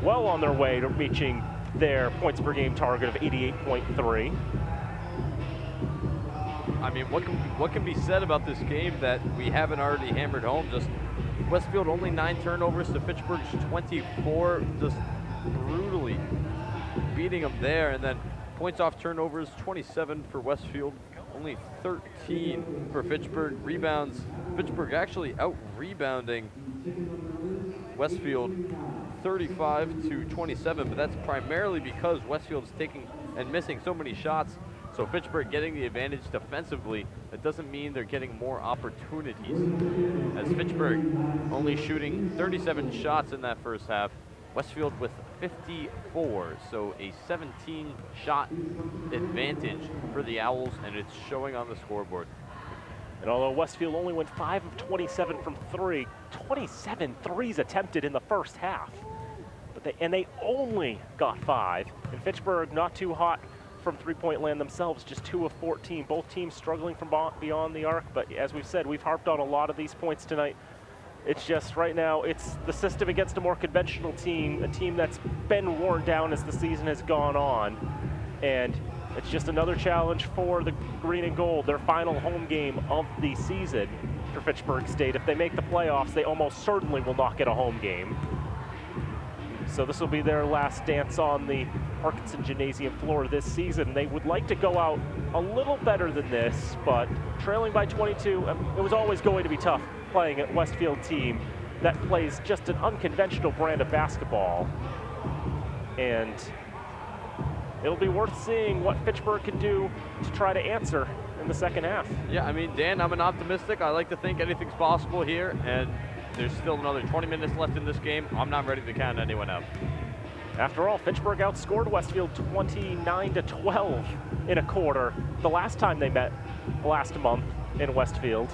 well on their way to reaching their points per game target of 88.3. I mean, what can be said about this game that we haven't already hammered home? Just Westfield only 9 turnovers to Fitchburg's 24, just brutally beating them there. And then points off turnovers, 27 for Westfield, only 13 for Fitchburg. Rebounds, Fitchburg actually out-rebounding Westfield 35-27, but that's primarily because Westfield's taking and missing so many shots. So Fitchburg getting the advantage defensively, that doesn't mean they're getting more opportunities. As Fitchburg only shooting 37 shots in that first half, Westfield with 54, so a 17-shot advantage for the Owls, and it's showing on the scoreboard. And although Westfield only went 5 of 27 from 3, 27 threes attempted in the first half. But they only got 5. And Fitchburg not too hot from three-point land themselves, just 2 of 14. Both teams struggling from beyond the arc, but as we've said, we've harped on a lot of these points tonight. It's just right now, it's the system against a more conventional team, a team that's been worn down as the season has gone on. And it's just another challenge for the green and gold, their final home game of the season for Fitchburg State. If they make the playoffs, they almost certainly will not get a home game. So this will be their last dance on the Parkinson Gymnasium floor this season. They would like to go out a little better than this, but trailing by 22, it was always going to be tough playing a Westfield team that plays just an unconventional brand of basketball. And it'll be worth seeing what Fitchburg can do to try to answer in the second half. Yeah, I mean, Dan, I'm an optimistic. I like to think anything's possible here, and there's still another 20 minutes left in this game. I'm not ready to count anyone out. After all, Fitchburg outscored Westfield 29-12 in a quarter the last time they met last month in Westfield.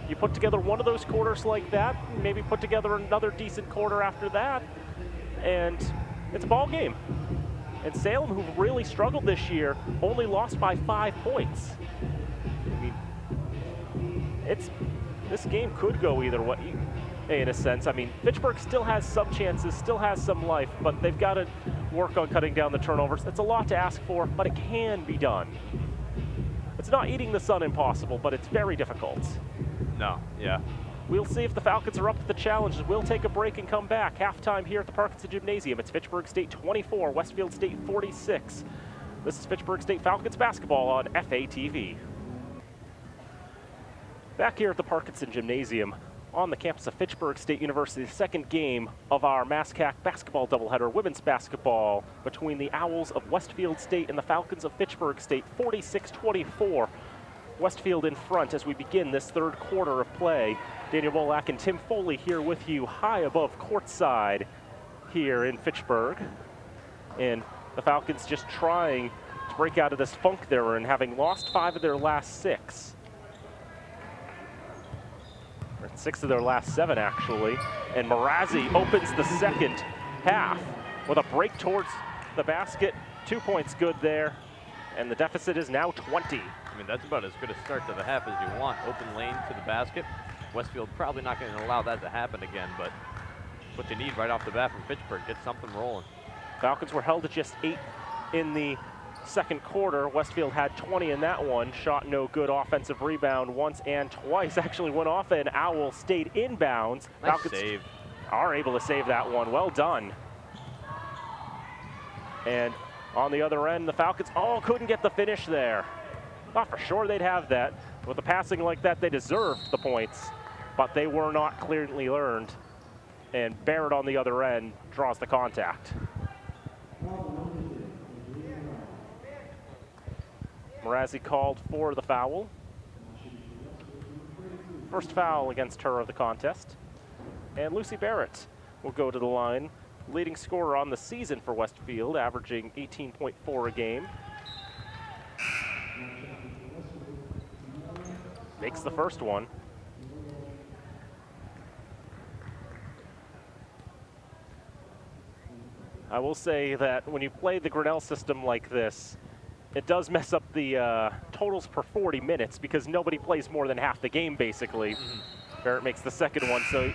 You put together one of those quarters like that, maybe put together another decent quarter after that, and it's a ball game. And Salem, who really struggled this year, only lost by 5 points. I mean, this game could go either way, in a sense. I mean, Fitchburg still has some chances, still has some life, but they've got to work on cutting down the turnovers. It's a lot to ask for, but it can be done. It's not eating the sun impossible, but it's very difficult. No, yeah. We'll see if the Falcons are up to the challenges. We'll take a break and come back. Halftime here at the Parkinson Gymnasium. It's Fitchburg State 24, Westfield State 46. This is Fitchburg State Falcons basketball on FATV. Back here at the Parkinson Gymnasium on the campus of Fitchburg State University, the second game of our MASCAC basketball doubleheader, women's basketball between the Owls of Westfield State and the Falcons of Fitchburg State, 46-24. Westfield in front as we begin this third quarter of play. Daniel Molak and Tim Foley here with you high above courtside here in Fitchburg. And the Falcons just trying to break out of this funk they're in, having lost 5 of their last 6. Or 6 of their last 7, actually. And Mrazzi opens the second half with a break towards the basket. 2 points good there. And the deficit is now 20. I mean, that's about as good a start to the half as you want. Open lane to the basket. Westfield probably not going to allow that to happen again, but what you need right off the bat from Fitchburg, get something rolling. Falcons were held to just 8 in the second quarter. Westfield had 20 in that one. Shot no good. Offensive rebound once and twice. Actually went off, and Owl stayed inbounds. Nice Falcons save. Are able to save that one. Well done. And on the other end, the Falcons couldn't get the finish there. Thought for sure they'd have that. With a passing like that, they deserved the points, but they were not clearly earned. And Barrett on the other end draws the contact. Mrazzi called for the foul. First foul against her of the contest. And Lucy Barrett will go to the line. Leading scorer on the season for Westfield, averaging 18.4 a game. Makes the first one. I will say that when you play the Grinnell system like this, it does mess up the totals per 40 minutes because nobody plays more than half the game, basically. Barrett makes the second one, so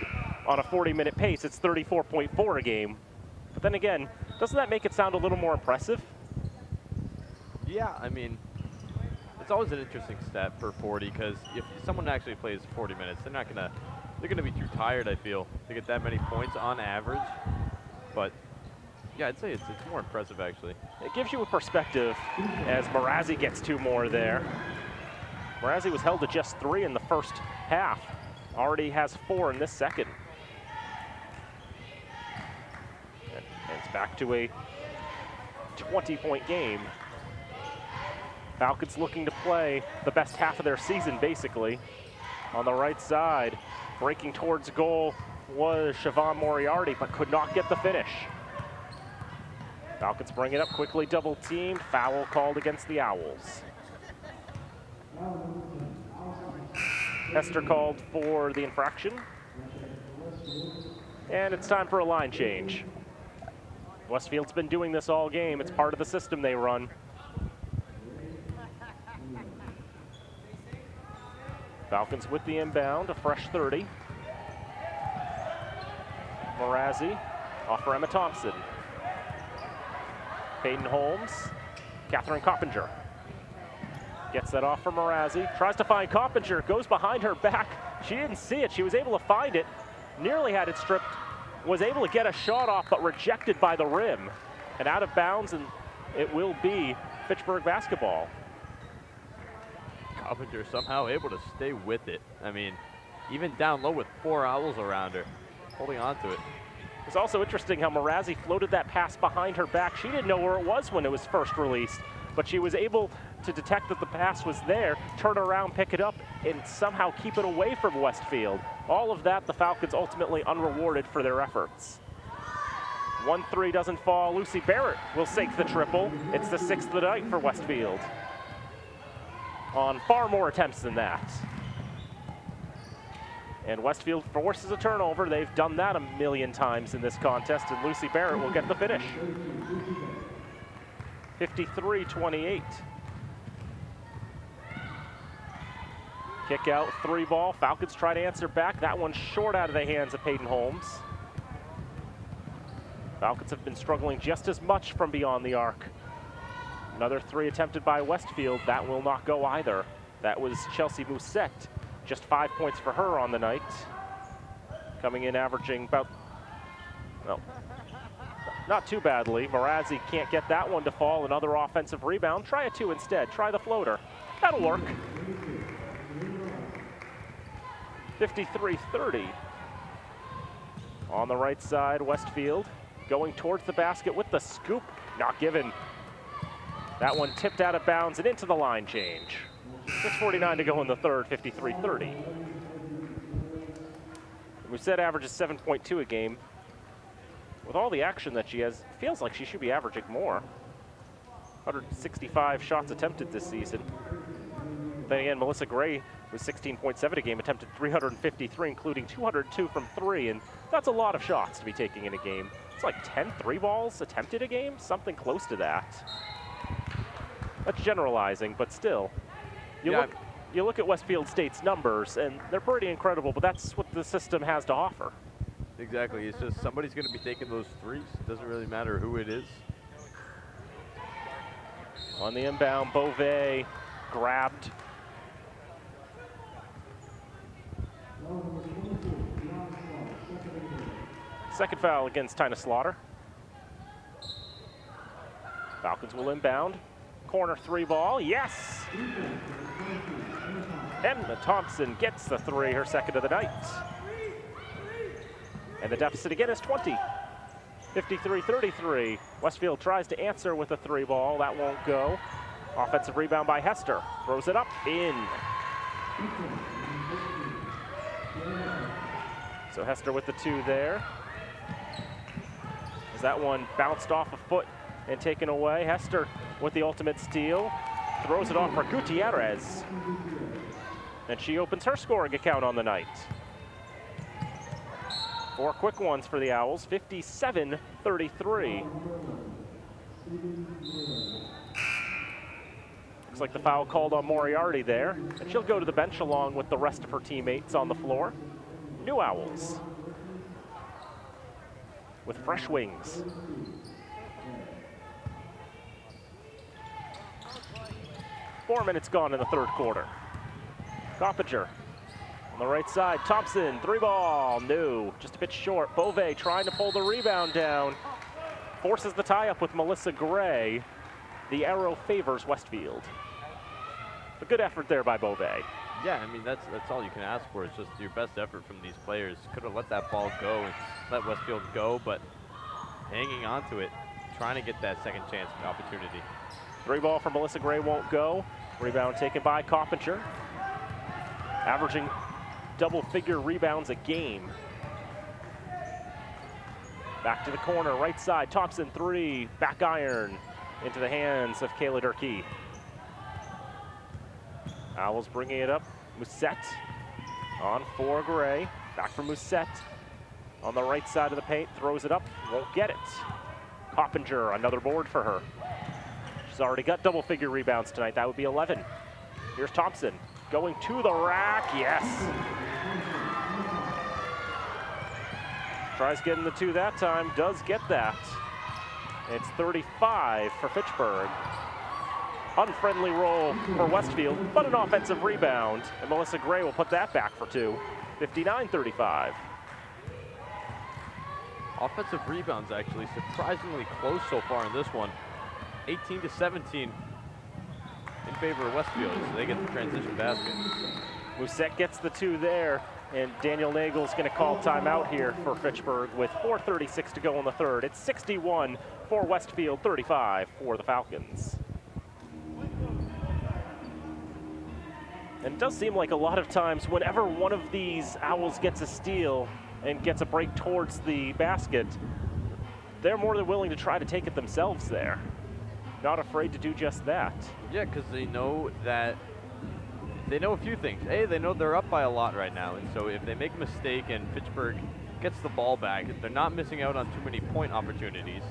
on a 40-minute pace, it's 34.4 a game. But then again, doesn't that make it sound a little more impressive? Yeah, I mean, it's always an interesting stat per 40 because if someone actually plays 40 minutes, they're gonna be too tired, I feel, to get that many points on average. But yeah, I'd say it's more impressive, actually. It gives you a perspective as Mrazzi gets 2 more there. Mrazzi was held to just 3 in the first half. Already has 4 in this second. And it's back to a 20-point game. Falcons looking to play the best half of their season, basically. On the right side, breaking towards goal was Siobhan Moriarty, but could not get the finish. Falcons bring it up quickly, double teamed. Foul called against the Owls. Hester called for the infraction. And it's time for a line change. Westfield's been doing this all game. It's part of the system they run. Falcons with the inbound, a fresh 30. Mrazzi off for Emma Thompson. Peyton Holmes, Catherine Coppinger. Gets that off for Mrazzi, tries to find Coppinger, goes behind her back. She didn't see it, she was able to find it, nearly had it stripped, was able to get a shot off, but rejected by the rim. And out of bounds, and it will be Fitchburg basketball. Coppinger somehow able to stay with it. I mean, even down low with 4 Owls around her, holding on to it. It's also interesting how Mrazzi floated that pass behind her back. She didn't know where it was when it was first released, but she was able to detect that the pass was there, turn around, pick it up, and somehow keep it away from Westfield. All of that, the Falcons ultimately unrewarded for their efforts. 1-3 doesn't fall. Lucy Barrett will sink the triple. It's the 6th of the night for Westfield, on far more attempts than that. And Westfield forces a turnover. They've done that a million times in this contest, and Lucy Barrett will get the finish. 53-28. Kick out, 3 ball. Falcons try to answer back. That one's short out of the hands of Peyton Holmes. Falcons have been struggling just as much from beyond the arc. Another 3 attempted by Westfield. That will not go either. That was Chelsea Musette. Just 5 points for her on the night. Coming in averaging about, well, not too badly. Mrazzi can't get that one to fall. Another offensive rebound. Try a 2 instead. Try the floater. That'll work. 53-30. On the right side, Westfield going towards the basket with the scoop. Not given. That one tipped out of bounds and into the line change. 6:49 to go in the third, 53-30. Musette averages 7.2 a game. With all the action that she has, it feels like she should be averaging more. 165 shots attempted this season. Then again, Melissa Gray with 16.7 a game, attempted 353, including 202 from three, and that's a lot of shots to be taking in a game. It's like 10 three balls attempted a game, something close to that. That's generalizing, but still. You look at Westfield State's numbers, and they're pretty incredible, but that's what the system has to offer. Exactly. It's just somebody's going to be taking those threes. It doesn't really matter who it is. On the inbound, Beauvais grabbed. Second foul against Tina Slaughter. Falcons will inbound. Corner three ball, yes! Emma Thompson gets the three, her second of the night. And the deficit again is 20. 53-33. Westfield tries to answer with a three ball, that won't go. Offensive rebound by Hester, throws it up, in. So Hester with the two there. As that one bounced off a foot and taken away. Hester with the ultimate steal, throws it off for Gutierrez. And she opens her scoring account on the night. 4 quick ones for the Owls, 57-33. Looks like the foul called on Moriarty there, and she'll go to the bench along with the rest of her teammates on the floor. New Owls with fresh wings. Four minutes gone in the third quarter. Coppinger on the right side. Thompson, three ball, no, just a bit short. Beauvais trying to pull the rebound down. Forces the tie up with Melissa Gray. The arrow favors Westfield. A good effort there by Beauvais. Yeah, I mean, that's all you can ask for. It's just your best effort from these players. Could have let that ball go and let Westfield go, but hanging on to it, trying to get that second chance opportunity. Three ball for Melissa Gray won't go. Rebound taken by Coppinger. Averaging double-figure rebounds a game. Back to the corner, right side. Thompson, three, back iron into the hands of Kayla Durkee. Owls bringing it up. Musette on for Gray. Back for Musette. On the right side of the paint, throws it up, won't get it. Coppinger, another board for her. She's already got double-figure rebounds tonight. That would be 11. Here's Thompson going to the rack, yes. Tries getting the two that time, does get that. It's 35 for Fitchburg. Unfriendly roll for Westfield, but an offensive rebound. And Melissa Gray will put that back for two. 59-35. Offensive rebounds actually surprisingly close so far in this one. 18-17 in favor of Westfield, so they get the transition basket. Musette gets the two there, and Daniel Nagel's going to call timeout here for Fitchburg with 4:36 to go in the third. It's 61 for Westfield, 35 for the Falcons. And it does seem like a lot of times whenever one of these Owls gets a steal and gets a break towards the basket, they're more than willing to try to take it themselves there. Not afraid to do just that. Yeah, because they know that, they know a few things. A, they know they're up by a lot right now, and so if they make a mistake and Fitchburg gets the ball back, they're not missing out on too many point opportunities.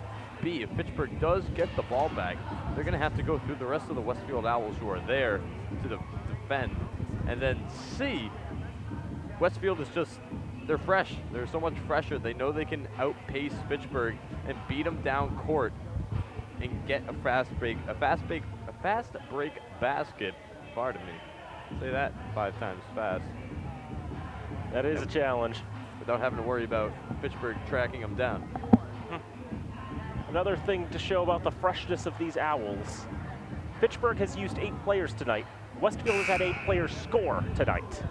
B, if Fitchburg does get the ball back, they're going to have to go through the rest of the Westfield Owls who are there to defend. And then C, Westfield is just, they're fresh. They're so much fresher. They know they can outpace Fitchburg and beat them down court and get a fast break basket. Pardon me. Say that 5 times fast. That is a challenge. Without having to worry about Fitchburg tracking them down. Another thing to show about the freshness of these Owls. Fitchburg has used 8 players tonight. Westfield has had 8 players score tonight.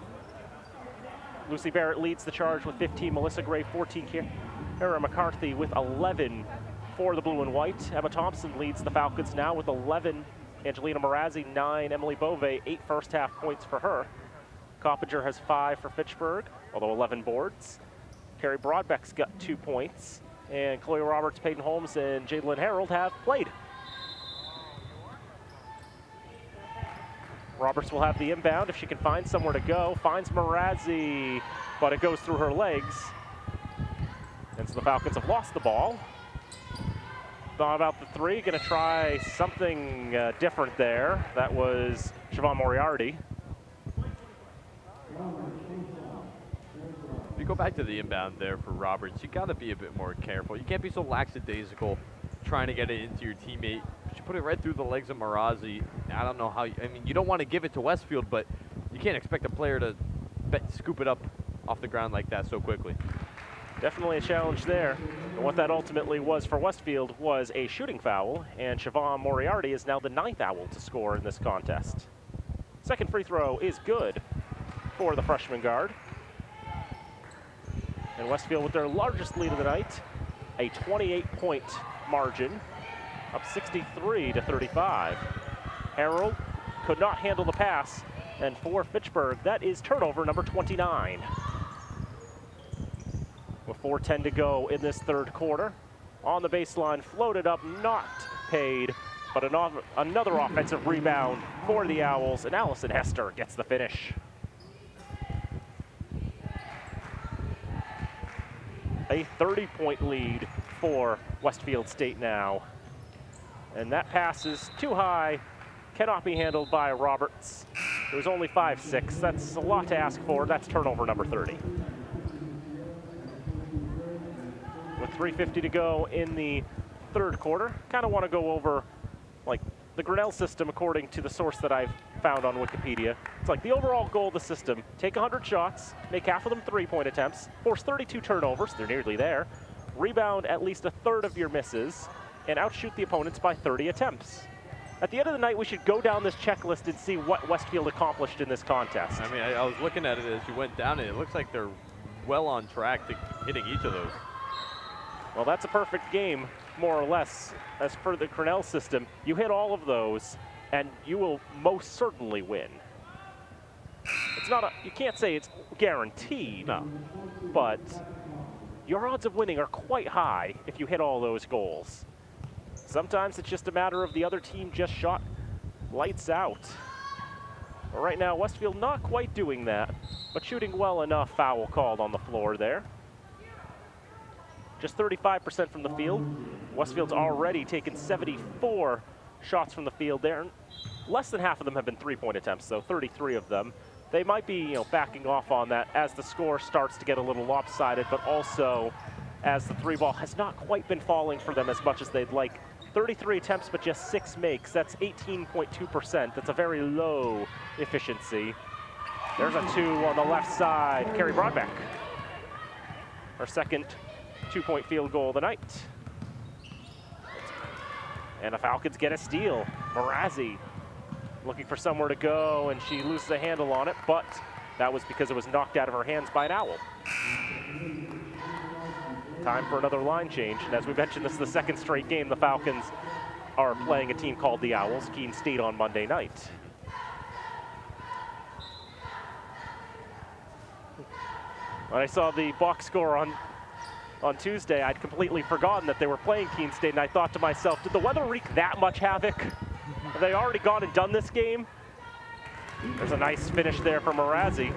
Lucy Barrett leads the charge with 15, Melissa Gray 14, Kara McCarthy with 11 for the blue and white. Emma Thompson leads the Falcons now with 11, Angelina Marazzi 9, Emily Bove 8 first half points for her. Coppinger has 5 for Fitchburg, although 11 boards. Carrie Broadbeck's got 2 points, and Chloe Roberts, Peyton Holmes, and Jadlyn Harold have played. Roberts will have the inbound if she can find somewhere to go. Finds Marazzi, but it goes through her legs. And so the Falcons have lost the ball. Thought about the three, gonna try something different there. That was Siobhan Moriarty. If you go back to the inbound there for Roberts, you gotta be a bit more careful. You can't be so lackadaisical trying to get it into your teammate. She put it right through the legs of Marazzi. I don't know how, I mean, you don't want to give it to Westfield, but you can't expect a player to scoop it up off the ground like that so quickly. Definitely a challenge there. And what that ultimately was for Westfield was a shooting foul, and Siobhan Moriarty is now the 9th owl to score in this contest. Second free throw is good for the freshman guard. And Westfield with their largest lead of the night, a 28-point margin, up 63-35. Harold could not handle the pass, and for Fitchburg, that is turnover number 29. With 4:10 to go in this third quarter. On the baseline, floated up, not paid, but another offensive rebound for the Owls, and Allison Hester gets the finish. A 30-point lead for Westfield State now. And that pass is too high, cannot be handled by Roberts. It was only 5'6", that's a lot to ask for. That's turnover number 30. With 3:50 to go in the third quarter, kind of want to go over like the Grinnell system according to the source that I've found on Wikipedia. It's like the overall goal of the system: take 100 shots, make half of them 3-point attempts, force 32 turnovers, they're nearly there, rebound at least a third of your misses, and outshoot the opponents by 30 attempts. At the end of the night, we should go down this checklist and see what Westfield accomplished in this contest. I mean, I was looking at it as you went down, and it looks like they're well on track to hitting each of those. Well, that's a perfect game, more or less. As for the Grinnell system, you hit all of those, and you will most certainly win. It's not you can't say it's guaranteed, no, but your odds of winning are quite high if you hit all those goals. Sometimes it's just a matter of the other team just shot lights out. But right now, Westfield not quite doing that, but shooting well enough. Foul called on the floor there. Just 35% from the field. Westfield's already taken 74 shots from the field there. Less than half of them have been 3-point attempts, so 33 of them. They might be, backing off on that as the score starts to get a little lopsided, but also as the three ball has not quite been falling for them as much as they'd like. 33 attempts, but just 6 makes. That's 18.2%. That's a very low efficiency. There's a 2 on the left side. Carrie Broadbeck, her second 2-point field goal of the night. And the Falcons get a steal. Marazzi looking for somewhere to go, and she loses a handle on it, but that was because it was knocked out of her hands by an owl. Time for another line change, and as we mentioned, this is the second straight game the Falcons are playing a team called the Owls, Keene State on Monday night. When I saw the box score on Tuesday, I'd completely forgotten that they were playing Keene State, and I thought to myself, did the weather wreak that much havoc? Have they already gone and done this game? There's a nice finish there for Marazzi,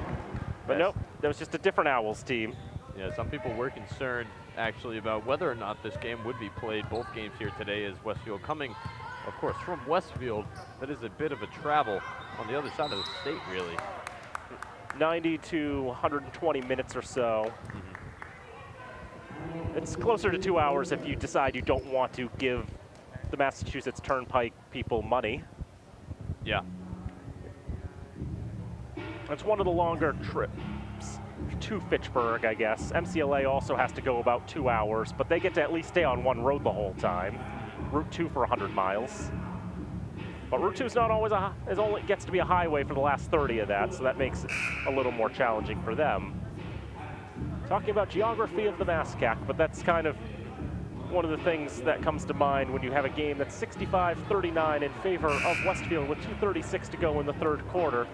but nope, that was just a different Owls team. Yeah, some people were concerned actually about whether or not this game would be played. Both games here today as Westfield coming, of course, from Westfield. That is a bit of a travel on the other side of the state, really. 90 to 120 minutes or so. It's closer to 2 hours if you decide you don't want to give the Massachusetts Turnpike people money. Yeah. It's one of the longer trips to Fitchburg, I guess. MCLA also has to go about 2 hours, but they get to at least stay on one road the whole time. Route 2 for 100 miles. But Route 2 is not always only gets to be a highway for the last 30 of that, so that makes it a little more challenging for them. talking about geography of the MASCAC, but that's kind of one of the things that comes to mind when you have a game that's 65-39 in favor of Westfield with 2:36 to go in the third quarter.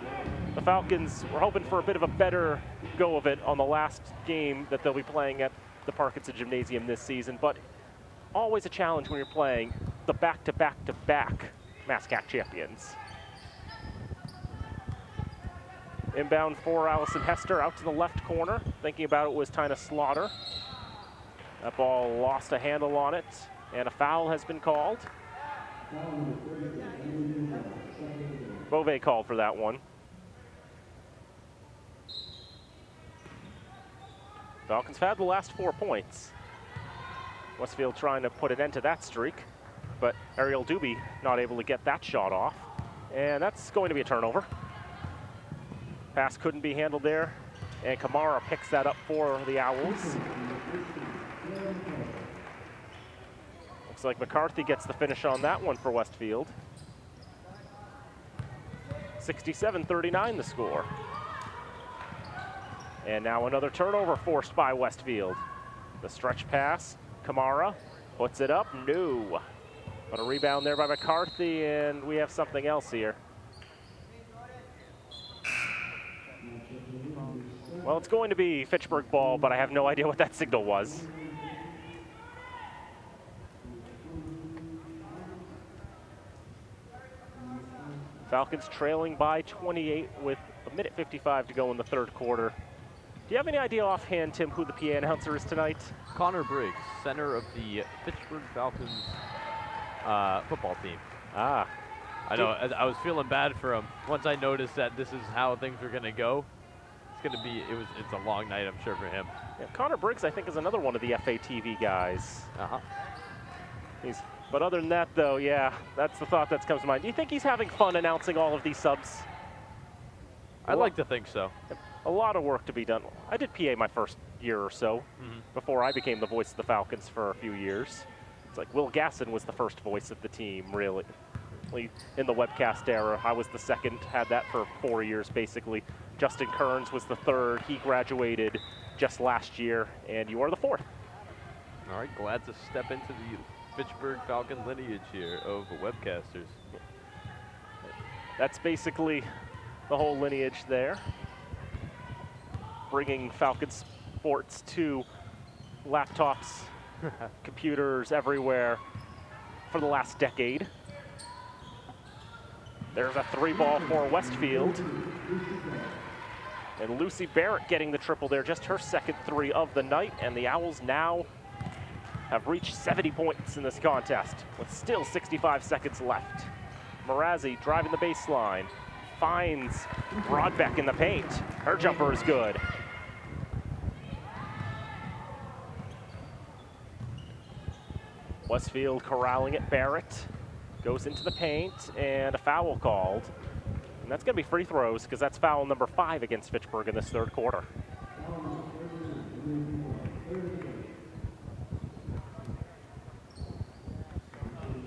The Falcons were hoping for a bit of a better go of it on the last game that they'll be playing at the Parkinson Gymnasium this season, but always a challenge when you're playing the back-to-back-to-back MASCAC champions. Inbound for Allison Hester out to the left corner. Thinking about it was Tina Slaughter. That ball lost a handle on it, and a foul has been called. Beauvais called for that one. Falcons have had the last 4 points. Westfield trying to put an end to that streak, but Ariel Doobie not able to get that shot off. And that's going to be a turnover. Pass couldn't be handled there, and Kamara picks that up for the Owls. Looks like McCarthy gets the finish on that one for Westfield. 67-39 the score. And now another turnover forced by Westfield. The stretch pass, Kamara puts it up, no. But a rebound there by McCarthy, and we have something else here. Well, it's going to be Fitchburg ball, but I have no idea what that signal was. Falcons trailing by 28 with 1:55 to go in the third quarter. Do you have any idea offhand, Tim, who the PA announcer is tonight? Connor Briggs, center of the Fitchburg Falcons football team. Ah. I know, I was feeling bad for him. Once I noticed that this is how things were gonna go, it's a long night, I'm sure, for him. Yeah, Connor Briggs, I think, is another one of the FATV guys. But other than that, though, yeah, that's the thought that comes to mind. Do you think he's having fun announcing all of these subs? I'd like to think so. A lot of work to be done. I did PA my first year or so before I became the voice of the Falcons for a few years. It's like Will Gasson was the first voice of the team, really. In the webcast era, I was the second, had that for 4 years, basically. Justin Kearns was the third. He graduated just last year, and you are the fourth. All right, glad to step into the Fitchburg Falcon lineage here of webcasters. That's basically the whole lineage there. Bringing Falcon sports to laptops, computers everywhere for the last decade. There's a 3-ball for Westfield. And Lucy Barrett getting the triple there, just her second 3 of the night, and the Owls now have reached 70 points in this contest with still 65 seconds left. Marazzi driving the baseline, finds Broadbeck in the paint. Her jumper is good. Westfield corralling it. Barrett goes into the paint, and a foul called. And that's going to be free throws, because that's foul number 5 against Fitchburg in this third quarter.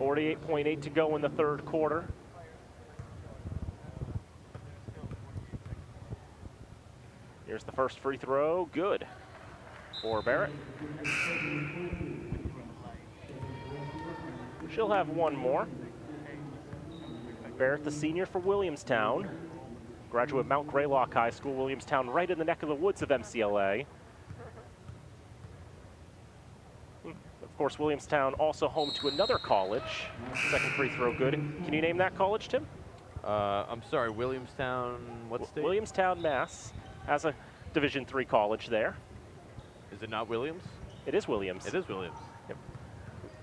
.8 to go in the third quarter. Here's the first free throw, good for Barrett. She'll have one more. Barrett, the senior for Williamstown. Graduate Mount Greylock High School, Williamstown, right in the neck of the woods of MCLA. Of course, Williamstown also home to another college. Second free throw good. Can you name that college, Tim? I'm sorry, Williamstown, what state? Williamstown, Mass. Has a Division III college there. Is it not Williams? It is Williams. It is Williams. Yep.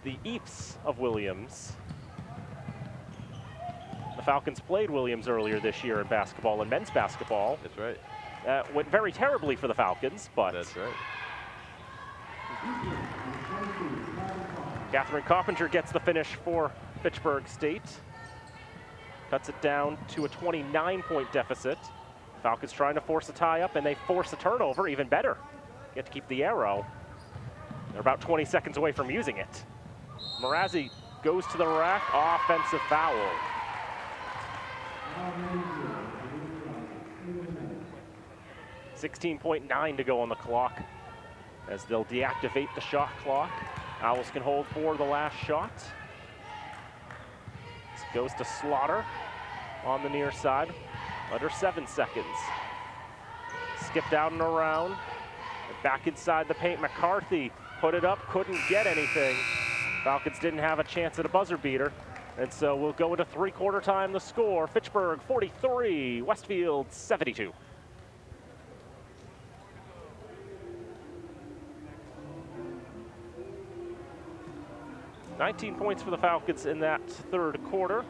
The Eeps of Williams. The Falcons played Williams earlier this year in basketball and men's basketball. That's right. Went very terribly for the Falcons, but... That's right. Catherine Coppinger gets the finish for Fitchburg State. Cuts it down to a 29-point deficit. Falcons trying to force a tie-up, and they force a turnover, even better. Get to keep the arrow. They're about 20 seconds away from using it. Marazzi goes to the rack, offensive foul. .16.9 to go on the clock. as they'll deactivate the shot clock. Owls can hold for the last shot. This goes to Slaughter on the near side, under 7 seconds. Skipped out and around, and back inside the paint. McCarthy put it up, couldn't get anything. Falcons didn't have a chance at a buzzer beater, and so we'll go into three-quarter time. The score, Fitchburg 43, Westfield 72. $19 points for the Falcons in that third quarter,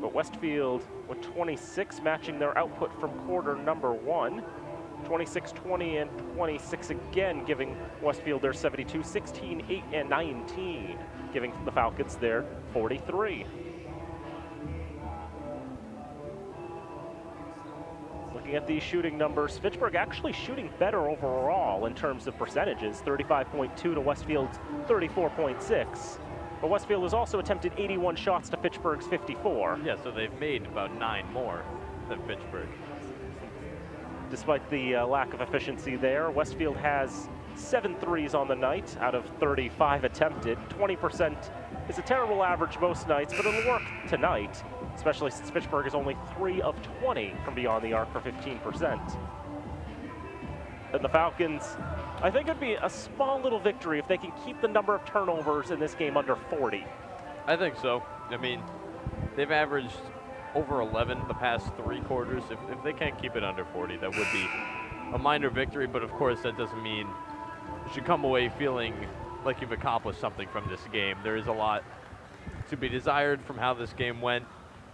but Westfield with 26, matching their output from quarter number 1. 26, 20, and 26 again, giving Westfield their 72, 16, 8, and 19, giving the Falcons their 43. Looking at these shooting numbers, Fitchburg actually shooting better overall in terms of percentages, 35.2 to Westfield's 34.6. But Westfield has also attempted 81 shots to Fitchburg's 54. Yeah, so they've made about 9 more than Fitchburg. Despite the lack of efficiency there, Westfield has 7 threes on the night out of 35 attempted. 20% is a terrible average most nights, but it'll work tonight, especially since Fitchburg is only 3 of 20 from beyond the arc for 15%. And the Falcons, I think it'd be a small little victory if they can keep the number of turnovers in this game under 40. I think so. I mean, they've averaged over 11 the past 3 quarters. If they can't keep it under 40, that would be a minor victory, but of course that doesn't mean you should come away feeling like you've accomplished something from this game. There is a lot to be desired from how this game went,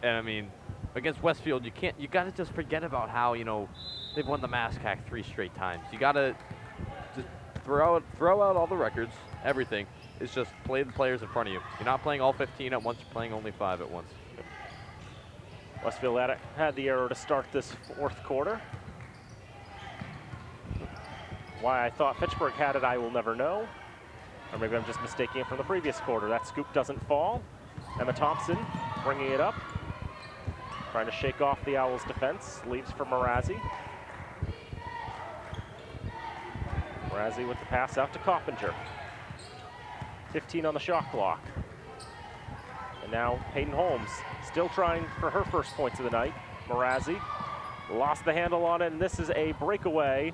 and I mean, against Westfield, you gotta just forget about how, you know, they've won the Mask Hack 3 straight times. You gotta just throw out all the records, everything. It's just play the players in front of you. You're not playing all 15 at once, you're playing only 5 at once. Westfield had the error to start this fourth quarter. Why I thought Fitchburg had it, I will never know. Or maybe I'm just mistaking it from the previous quarter. That scoop doesn't fall. Emma Thompson bringing it up. Trying to shake off the Owls' defense. Leaves for Marazzi. Marazzi with the pass out to Coppinger. 15 on the shot clock. And now Peyton Holmes still trying for her first points of the night. Marazzi lost the handle on it, and this is a breakaway.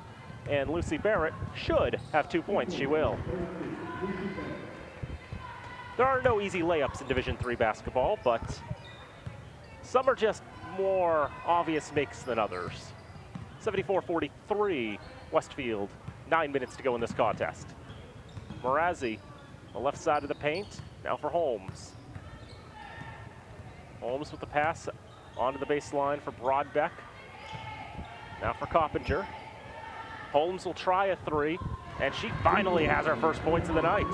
And Lucy Barrett should have 2 points. She will. There are no easy layups in Division III basketball, but some are just more obvious makes than others. 74-43, Westfield. 9 minutes to go in this contest. Marazzi, the left side of the paint, now for Holmes. Holmes with the pass onto the baseline for Broadbeck. Now for Coppinger. Holmes will try a 3, and she finally has her first points of the night.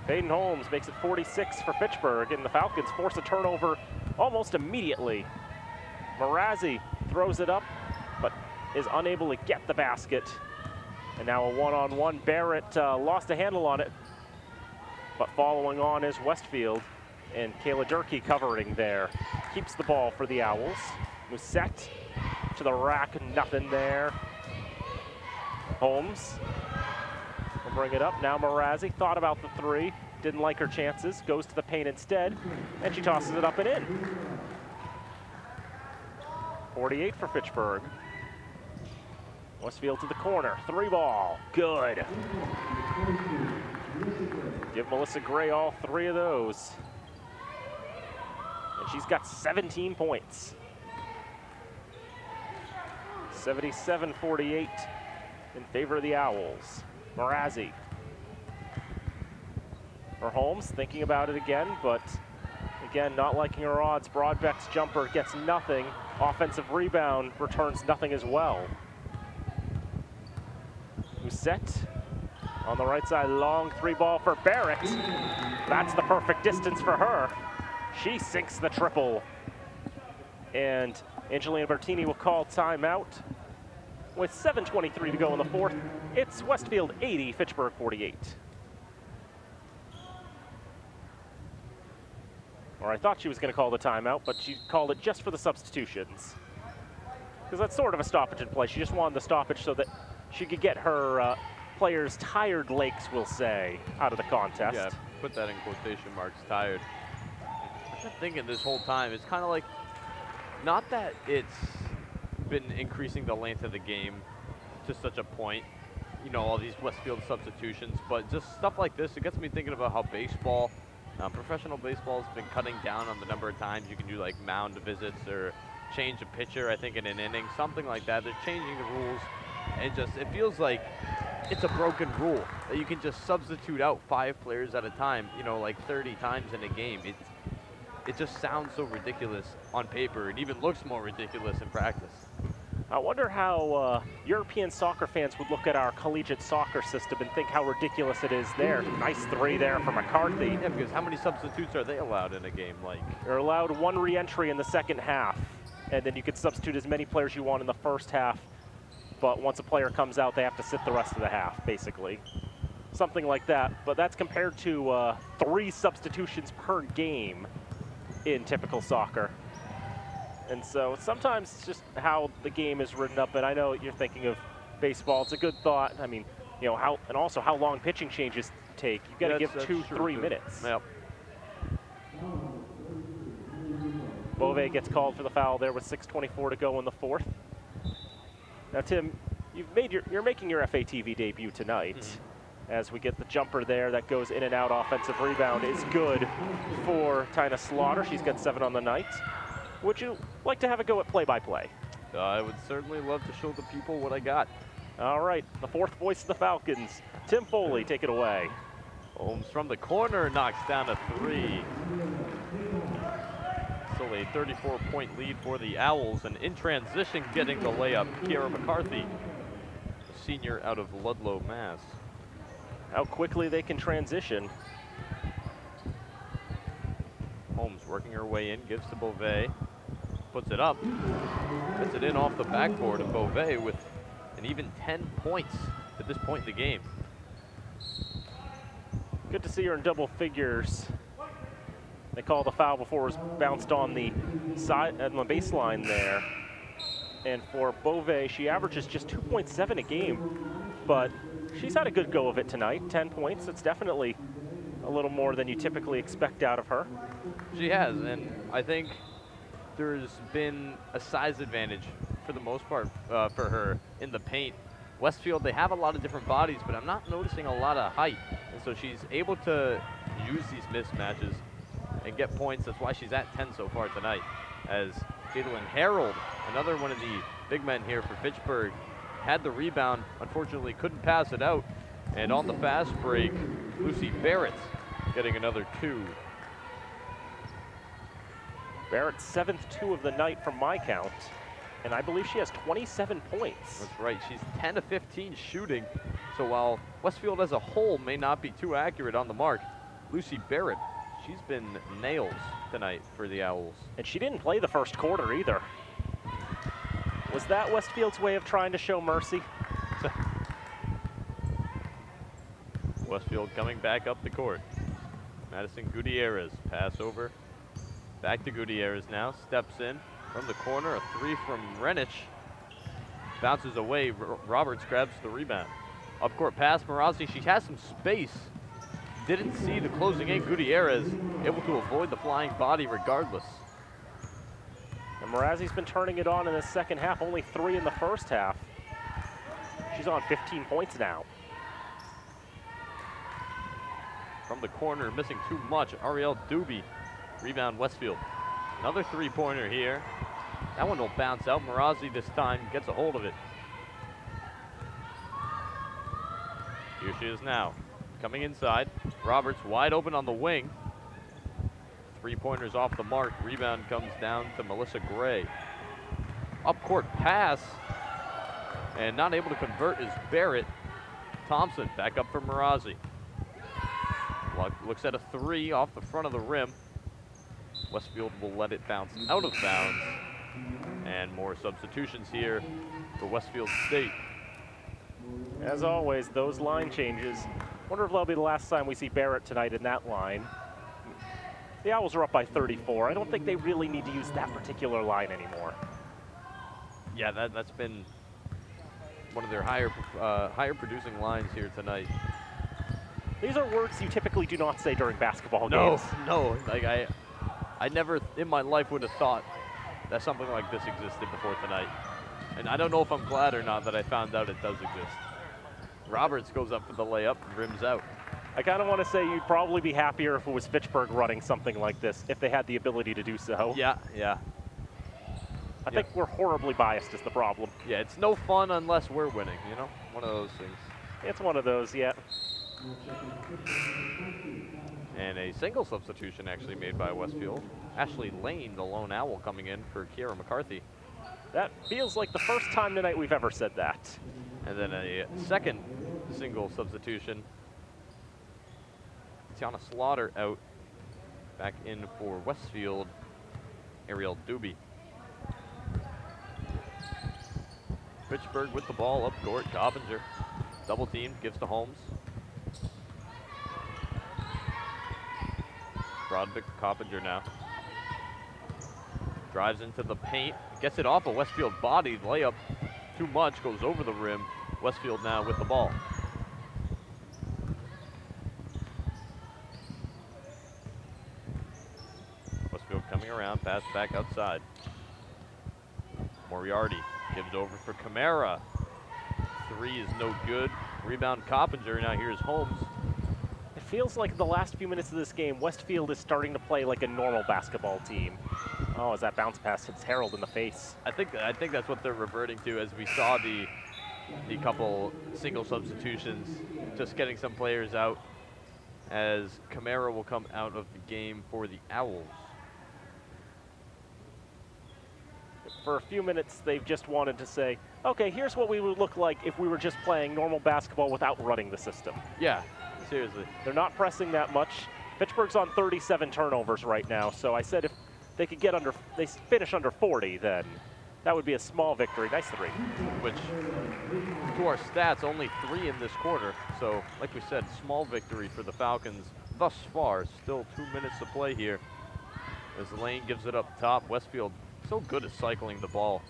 Peyton Holmes makes it 46 for Fitchburg, and the Falcons force a turnover almost immediately. Marazzi throws it up, but is unable to get the basket. And now a one-on-one. Barrett lost a handle on it, but following on is Westfield. And Kayla Durkee covering there. Keeps the ball for the Owls. Musette to the rack, nothing there. Holmes will bring it up. Now Marazzi thought about the 3, didn't like her chances, goes to the paint instead, and she tosses it up and in. 48 for Fitchburg. Westfield to the corner, 3 ball, good. Give Melissa Gray all 3 of those. And she's got 17 points. 77-48 in favor of the Owls. Marazzi. For Holmes, thinking about it again, but again, not liking her odds. Broadbeck's jumper gets nothing. Offensive rebound returns nothing as well. Musette on the right side, long 3 ball for Barrett. That's the perfect distance for her. She sinks the triple. And Angelina Bertini will call timeout. With 7:23 to go in the fourth, it's Westfield 80, Fitchburg 48. Or I thought she was going to call the timeout, but she called it just for the substitutions. Because that's sort of a stoppage in play. She just wanted the stoppage so that she could get her players' tired legs, we'll say, out of the contest. Yeah, put that in quotation marks, tired. I've been thinking this whole time, it's kind of like, not that it's been increasing the length of the game to such a point, you know, all these Westfield substitutions, but just stuff like this, it gets me thinking about how baseball, professional baseball has been cutting down on the number of times you can do like mound visits or change a pitcher, I think in an inning, something like that. They're changing the rules, and just, it feels like it's a broken rule that you can just substitute out 5 players at a time, you know, like 30 times in a game. It just sounds so ridiculous on paper. It even looks more ridiculous in practice. I wonder how European soccer fans would look at our collegiate soccer system and think how ridiculous it is there. Nice 3 there for McCarthy. Yeah, because how many substitutes are they allowed in a game? Like, you're allowed 1 re-entry in the second half, and then you can substitute as many players you want in the first half, but once a player comes out, they have to sit the rest of the half, basically. Something like that, but that's compared to 3 substitutions per game in typical soccer. And so sometimes it's just how the game is written up, and I know you're thinking of baseball. It's a good thought. I mean, you know, and also how long pitching changes take. You've got to give 2-3 minutes. Yep. Bove gets called for the foul there with 6:24 to go in the 4th. Now, Tim, you're making your FATV debut tonight. As we get the jumper there that goes in and out. Offensive rebound is good for Tina Slaughter. She's got 7 on the night. Would you like to have a go at play-by-play? I would certainly love to show the people what I got. All right, the 4th voice of the Falcons, Tim Foley, take it away. Holmes from the corner knocks down a 3. Still a 34-point lead for the Owls, and in transition getting the layup, Kiara McCarthy, a senior out of Ludlow, Mass. How quickly they can transition. Holmes working her way in, gives to Bove, puts it up, gets it in off the backboard, and Bove with an even 10 points at this point in the game. Good to see her in double figures. They call the foul before it was bounced on the side, on the baseline there. And for Bove, she averages just 2.7 a game, but she's had a good go of it tonight. 10 points, it's definitely a little more than you typically expect out of her. She has, and I think there's been a size advantage for the most part for her in the paint. Westfield, they have a lot of different bodies, but I'm not noticing a lot of height. And so she's able to use these mismatches and get points. That's why she's at 10 so far tonight. As Caitlin Harold, another one of the big men here for Fitchburg, had the rebound, unfortunately couldn't pass it out. And on the fast break, Lucy Barrett getting another 2. Barrett's 7th 2 of the night from my count, and I believe she has 27 points. That's right, she's 10 of 15 shooting. So while Westfield as a whole may not be too accurate on the mark, Lucy Barrett, she's been nails tonight for the Owls. And she didn't play the first quarter either. Was that Westfield's way of trying to show mercy? Westfield coming back up the court. Madison Gutierrez, pass over. Back to Gutierrez now, steps in from the corner, a 3 from Renich. Bounces away, Roberts grabs the rebound. Up court pass, Marazi, she has some space. Didn't see the closing in, Gutierrez able to avoid the flying body regardless. And Marazi's been turning it on in the second half, only 3 in the first half. She's on 15 points now. From the corner, missing too much, Ariel Doobie. Rebound Westfield. Another 3-pointer here. That one will bounce out. Marazi this time gets a hold of it. Here she is now. Coming inside. Roberts wide open on the wing. 3-pointers off the mark. Rebound comes down to Melissa Gray. Up court pass. And not able to convert is Barrett. Thompson back up for Marazi. Looks at a 3 off the front of the rim. Westfield will let it bounce out of bounds. And more substitutions here for Westfield State. As always, those line changes. Wonder if that'll be the last time we see Barrett tonight in that line. The Owls are up by 34. I don't think they really need to use that particular line anymore. Yeah, that's been one of their higher producing lines here tonight. These are words you typically do not say during basketball games. No. Like I never in my life would have thought that something like this existed before tonight. And I don't know if I'm glad or not that I found out it does exist. Roberts goes up for the layup, rims out. I kind of want to say you'd probably be happier if it was Fitchburg running something like this, if they had the ability to do so. Yeah. I think we're horribly biased is the problem. Yeah, it's no fun unless we're winning, you know? One of those things. It's one of those, yeah. And a single substitution actually made by Westfield. Ashley Lane, the lone owl, coming in for Kiera McCarthy. That feels like the first time tonight we've ever said that. And then a second single substitution. Tiana Slaughter out. Back in for Westfield, Ariel Doobie. Fitchburg with the ball up court. Coppinger, double team, gives to Holmes. Brodbeck to Coppinger now. Drives into the paint, gets it off a Westfield body. Layup too much, goes over the rim. Westfield now with the ball. Westfield coming around, pass back outside. Moriarty gives over for Camara. Three is no good. Rebound Coppinger, now here's Holmes. It feels like the last few minutes of this game, Westfield is starting to play like a normal basketball team. Oh, as that bounce pass hits Harold in the face. I think that's what they're reverting to, as we saw the couple single substitutions, just getting some players out, as Camara will come out of the game for the Owls. For a few minutes, they've just wanted to say, okay, here's what we would look like if we were just playing normal basketball without running the system. Yeah, seriously. They're not pressing that much. Pittsburgh's on 37 turnovers right now, so I said if they could get they finish under 40, then that would be a small victory. Nice three. Which, to our stats, only 3 in this quarter. So, like we said, small victory for the Falcons thus far. Still 2 minutes to play here. As Lane gives it up top, Westfield so good at cycling the ball.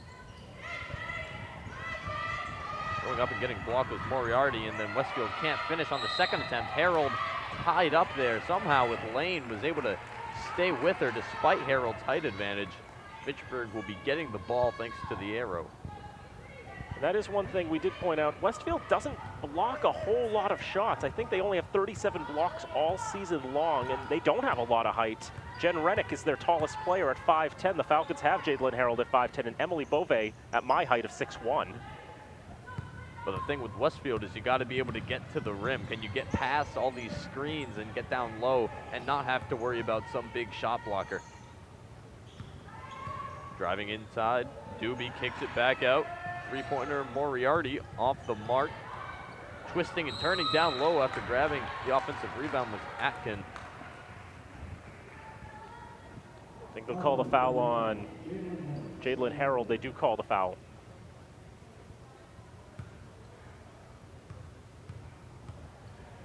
Going up and getting blocked with Moriarty, and then Westfield can't finish on the second attempt. Harold tied up there somehow with Lane, was able to stay with her despite Harold's height advantage. Fitchburg will be getting the ball thanks to the arrow. That is one thing we did point out. Westfield doesn't block a whole lot of shots. I think they only have 37 blocks all season long, and they don't have a lot of height. Jen Rennick is their tallest player at 5'10". The Falcons have Jadlyn Harold at 5'10", and Emily Bove at my height of 6'1". But the thing with Westfield is you got to be able to get to the rim. Can you get past all these screens and get down low and not have to worry about some big shot blocker? Driving inside, Doobie kicks it back out. Three-pointer Moriarty off the mark. Twisting and turning down low after grabbing the offensive rebound was Atkin. I think they'll call the foul on Jadlyn Harold. They do call the foul.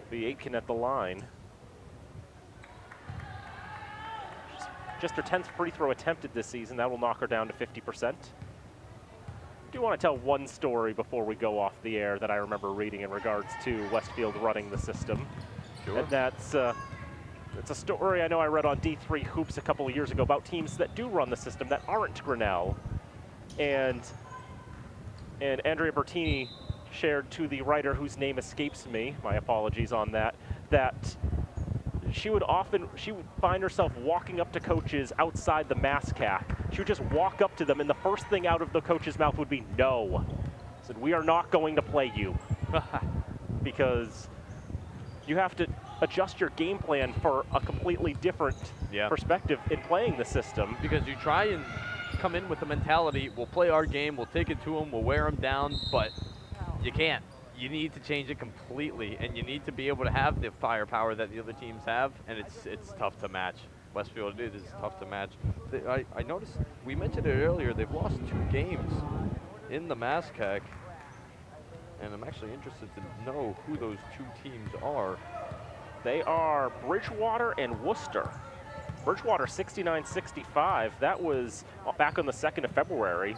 It'll be Aitken at the line. Just her 10th free throw attempted this season. That will knock her down to 50%. I do want to tell one story before we go off the air that I remember reading in regards to Westfield running the system. Sure. And that's it's a story I know I read on D3 Hoops a couple of years ago about teams that do run the system that aren't Grinnell. And Andrea Bertini shared to the writer whose name escapes me, my apologies on that, that she would find herself walking up to coaches outside the MASCAC. She would just walk up to them, and the first thing out of the coach's mouth would be, no. Said, we are not going to play you. Because you have to adjust your game plan for a completely different perspective in playing the system. Because you try and come in with the mentality, we'll play our game, we'll take it to them, we'll wear them down, but you can't. You need to change it completely, and you need to be able to have the firepower that the other teams have, and it's tough to match. Westfield, it is tough to match. I noticed, we mentioned it earlier, they've lost 2 games in the MASCAC, and I'm actually interested to know who those 2 teams are. They are Bridgewater and Worcester. Bridgewater 69-65, that was back on the 2nd of February.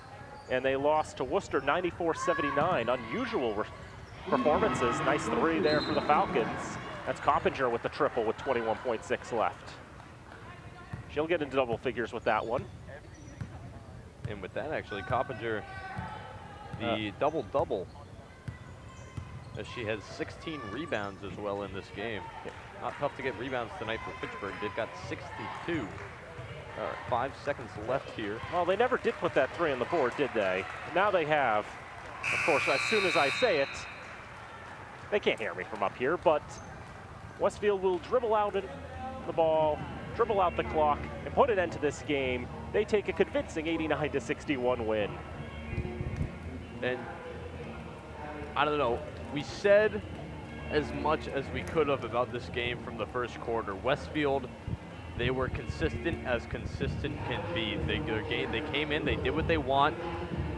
and they lost to Worcester 94-79. Unusual performances. Nice three there for the Falcons. That's Coppinger with the triple with 21.6 left. She'll get into double figures with that one. And with that, actually, Coppinger, the double-double, as she has 16 rebounds as well in this game. Not tough to get rebounds tonight for Fitchburg. They've got 62. 5 seconds left here. Well, they never did put that three on the board, did they? Now they have. Of course, as soon as I say it, they can't hear me from up here, but Westfield will dribble out the ball, dribble out the clock, and put an end to this game. They take a convincing 89-61 win. And I don't know, we said as much as we could have about this game from the first quarter. Westfield, they were consistent as consistent can be. They came in, they did what they want.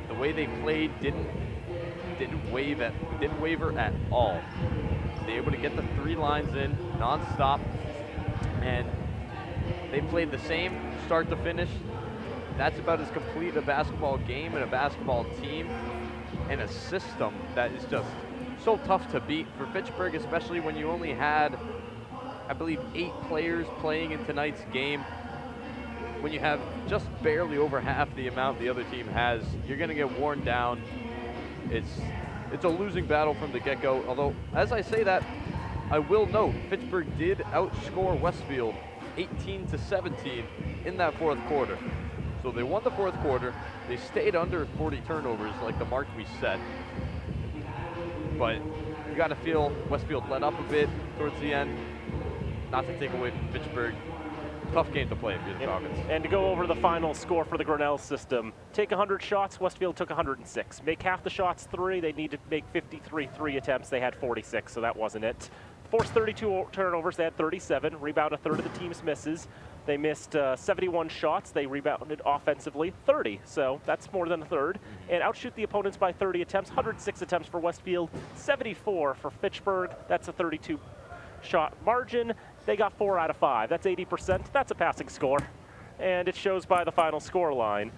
The way they played didn't waver at all. They were able to get the 3 lines in nonstop, and they played the same start to finish. That's about as complete a basketball game and a basketball team and a system that is just so tough to beat for Fitchburg, especially when you only had, I believe, 8 players playing in tonight's game. When you have just barely over half the amount the other team has, you're going to get worn down. It's a losing battle from the get-go, although, as I say that, I will note, Fitchburg did outscore Westfield 18-17 in that fourth quarter. So they won the fourth quarter. They stayed under 40 turnovers, like the mark we set. But you got to feel Westfield let up a bit towards the end. Not to take away from Fitchburg. Tough game to play if you're the Falcons. And to go over the final score for the Grinnell system. Take 100 shots, Westfield took 106. Make half the shots 3, they need to make 53 3 attempts. They had 46, so that wasn't it. Forced 32 turnovers, they had 37. Rebound a third of the team's misses. They missed 71 shots. They rebounded offensively 30, so that's more than a third. And outshoot the opponents by 30 attempts, 106 attempts for Westfield, 74 for Fitchburg. That's a 32 shot margin. They got 4 out of 5. That's 80%. That's a passing score. And it shows by the final score line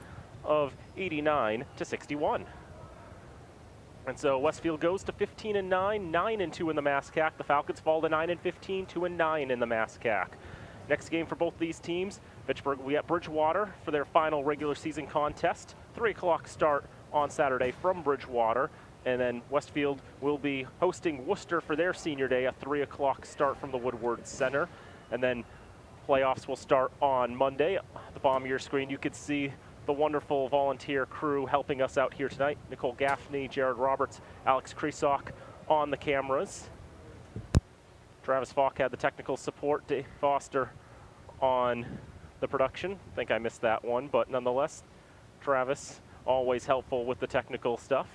of 89-61. And so Westfield goes to 15-9, 9-2 in the MASCAC. The Falcons fall to 9-15, 2-9 in the MASCAC. Next game for both these teams, Fitchburg will be at Bridgewater for their final regular season contest. 3 o'clock start on Saturday from Bridgewater. And then Westfield will be hosting Worcester for their senior day, a 3 o'clock start from the Woodward Center. And then playoffs will start on Monday. At the bottom of your screen, you can see the wonderful volunteer crew helping us out here tonight. Nicole Gaffney, Jared Roberts, Alex Kresock on the cameras. Travis Falk had the technical support, Dave Foster on the production. I think I missed that one, but nonetheless, Travis always helpful with the technical stuff.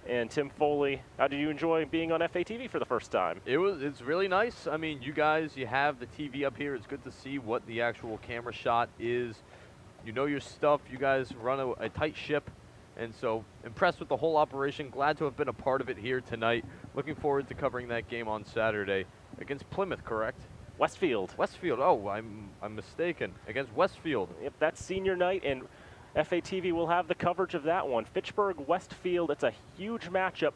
And Tim Foley, how did you enjoy being on FATV for the first time? It's really nice. I mean, you guys, you have the TV up here. It's good to see what the actual camera shot is. You know your stuff. You guys run a tight ship. And so impressed with the whole operation. Glad to have been a part of it here tonight. Looking forward to covering that game on Saturday against Plymouth, correct? Westfield. Westfield. Oh, I'm mistaken. Against Westfield. Yep, that's senior night, and FATV will have the coverage of that one. Fitchburg, Westfield, it's a huge matchup.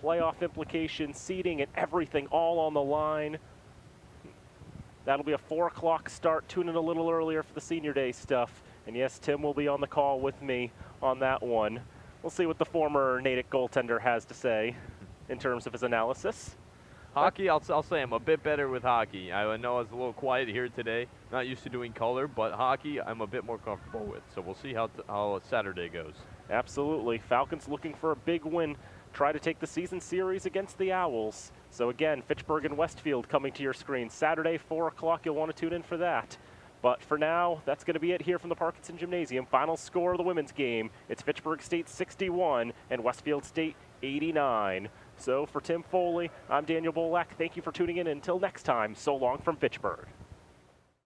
Playoff implications, seeding, and everything all on the line. That'll be a 4 o'clock start. Tune in a little earlier for the senior day stuff. And yes, Tim will be on the call with me on that one. We'll see what the former Natick goaltender has to say in terms of his analysis. Hockey, I'll say I'm a bit better with hockey. I know I was a little quiet here today. Not used to doing color, but hockey I'm a bit more comfortable with. So we'll see how Saturday goes. Absolutely. Falcons looking for a big win. Try to take the season series against the Owls. So again, Fitchburg and Westfield coming to your screen. Saturday, 4 o'clock, you'll want to tune in for that. But for now, that's going to be it here from the Parkinson Gymnasium. Final score of the women's game, it's Fitchburg State 61 and Westfield State 89. So for Tim Foley, I'm Daniel Bolak. Thank you for tuning in. Until next time, so long from Fitchburg.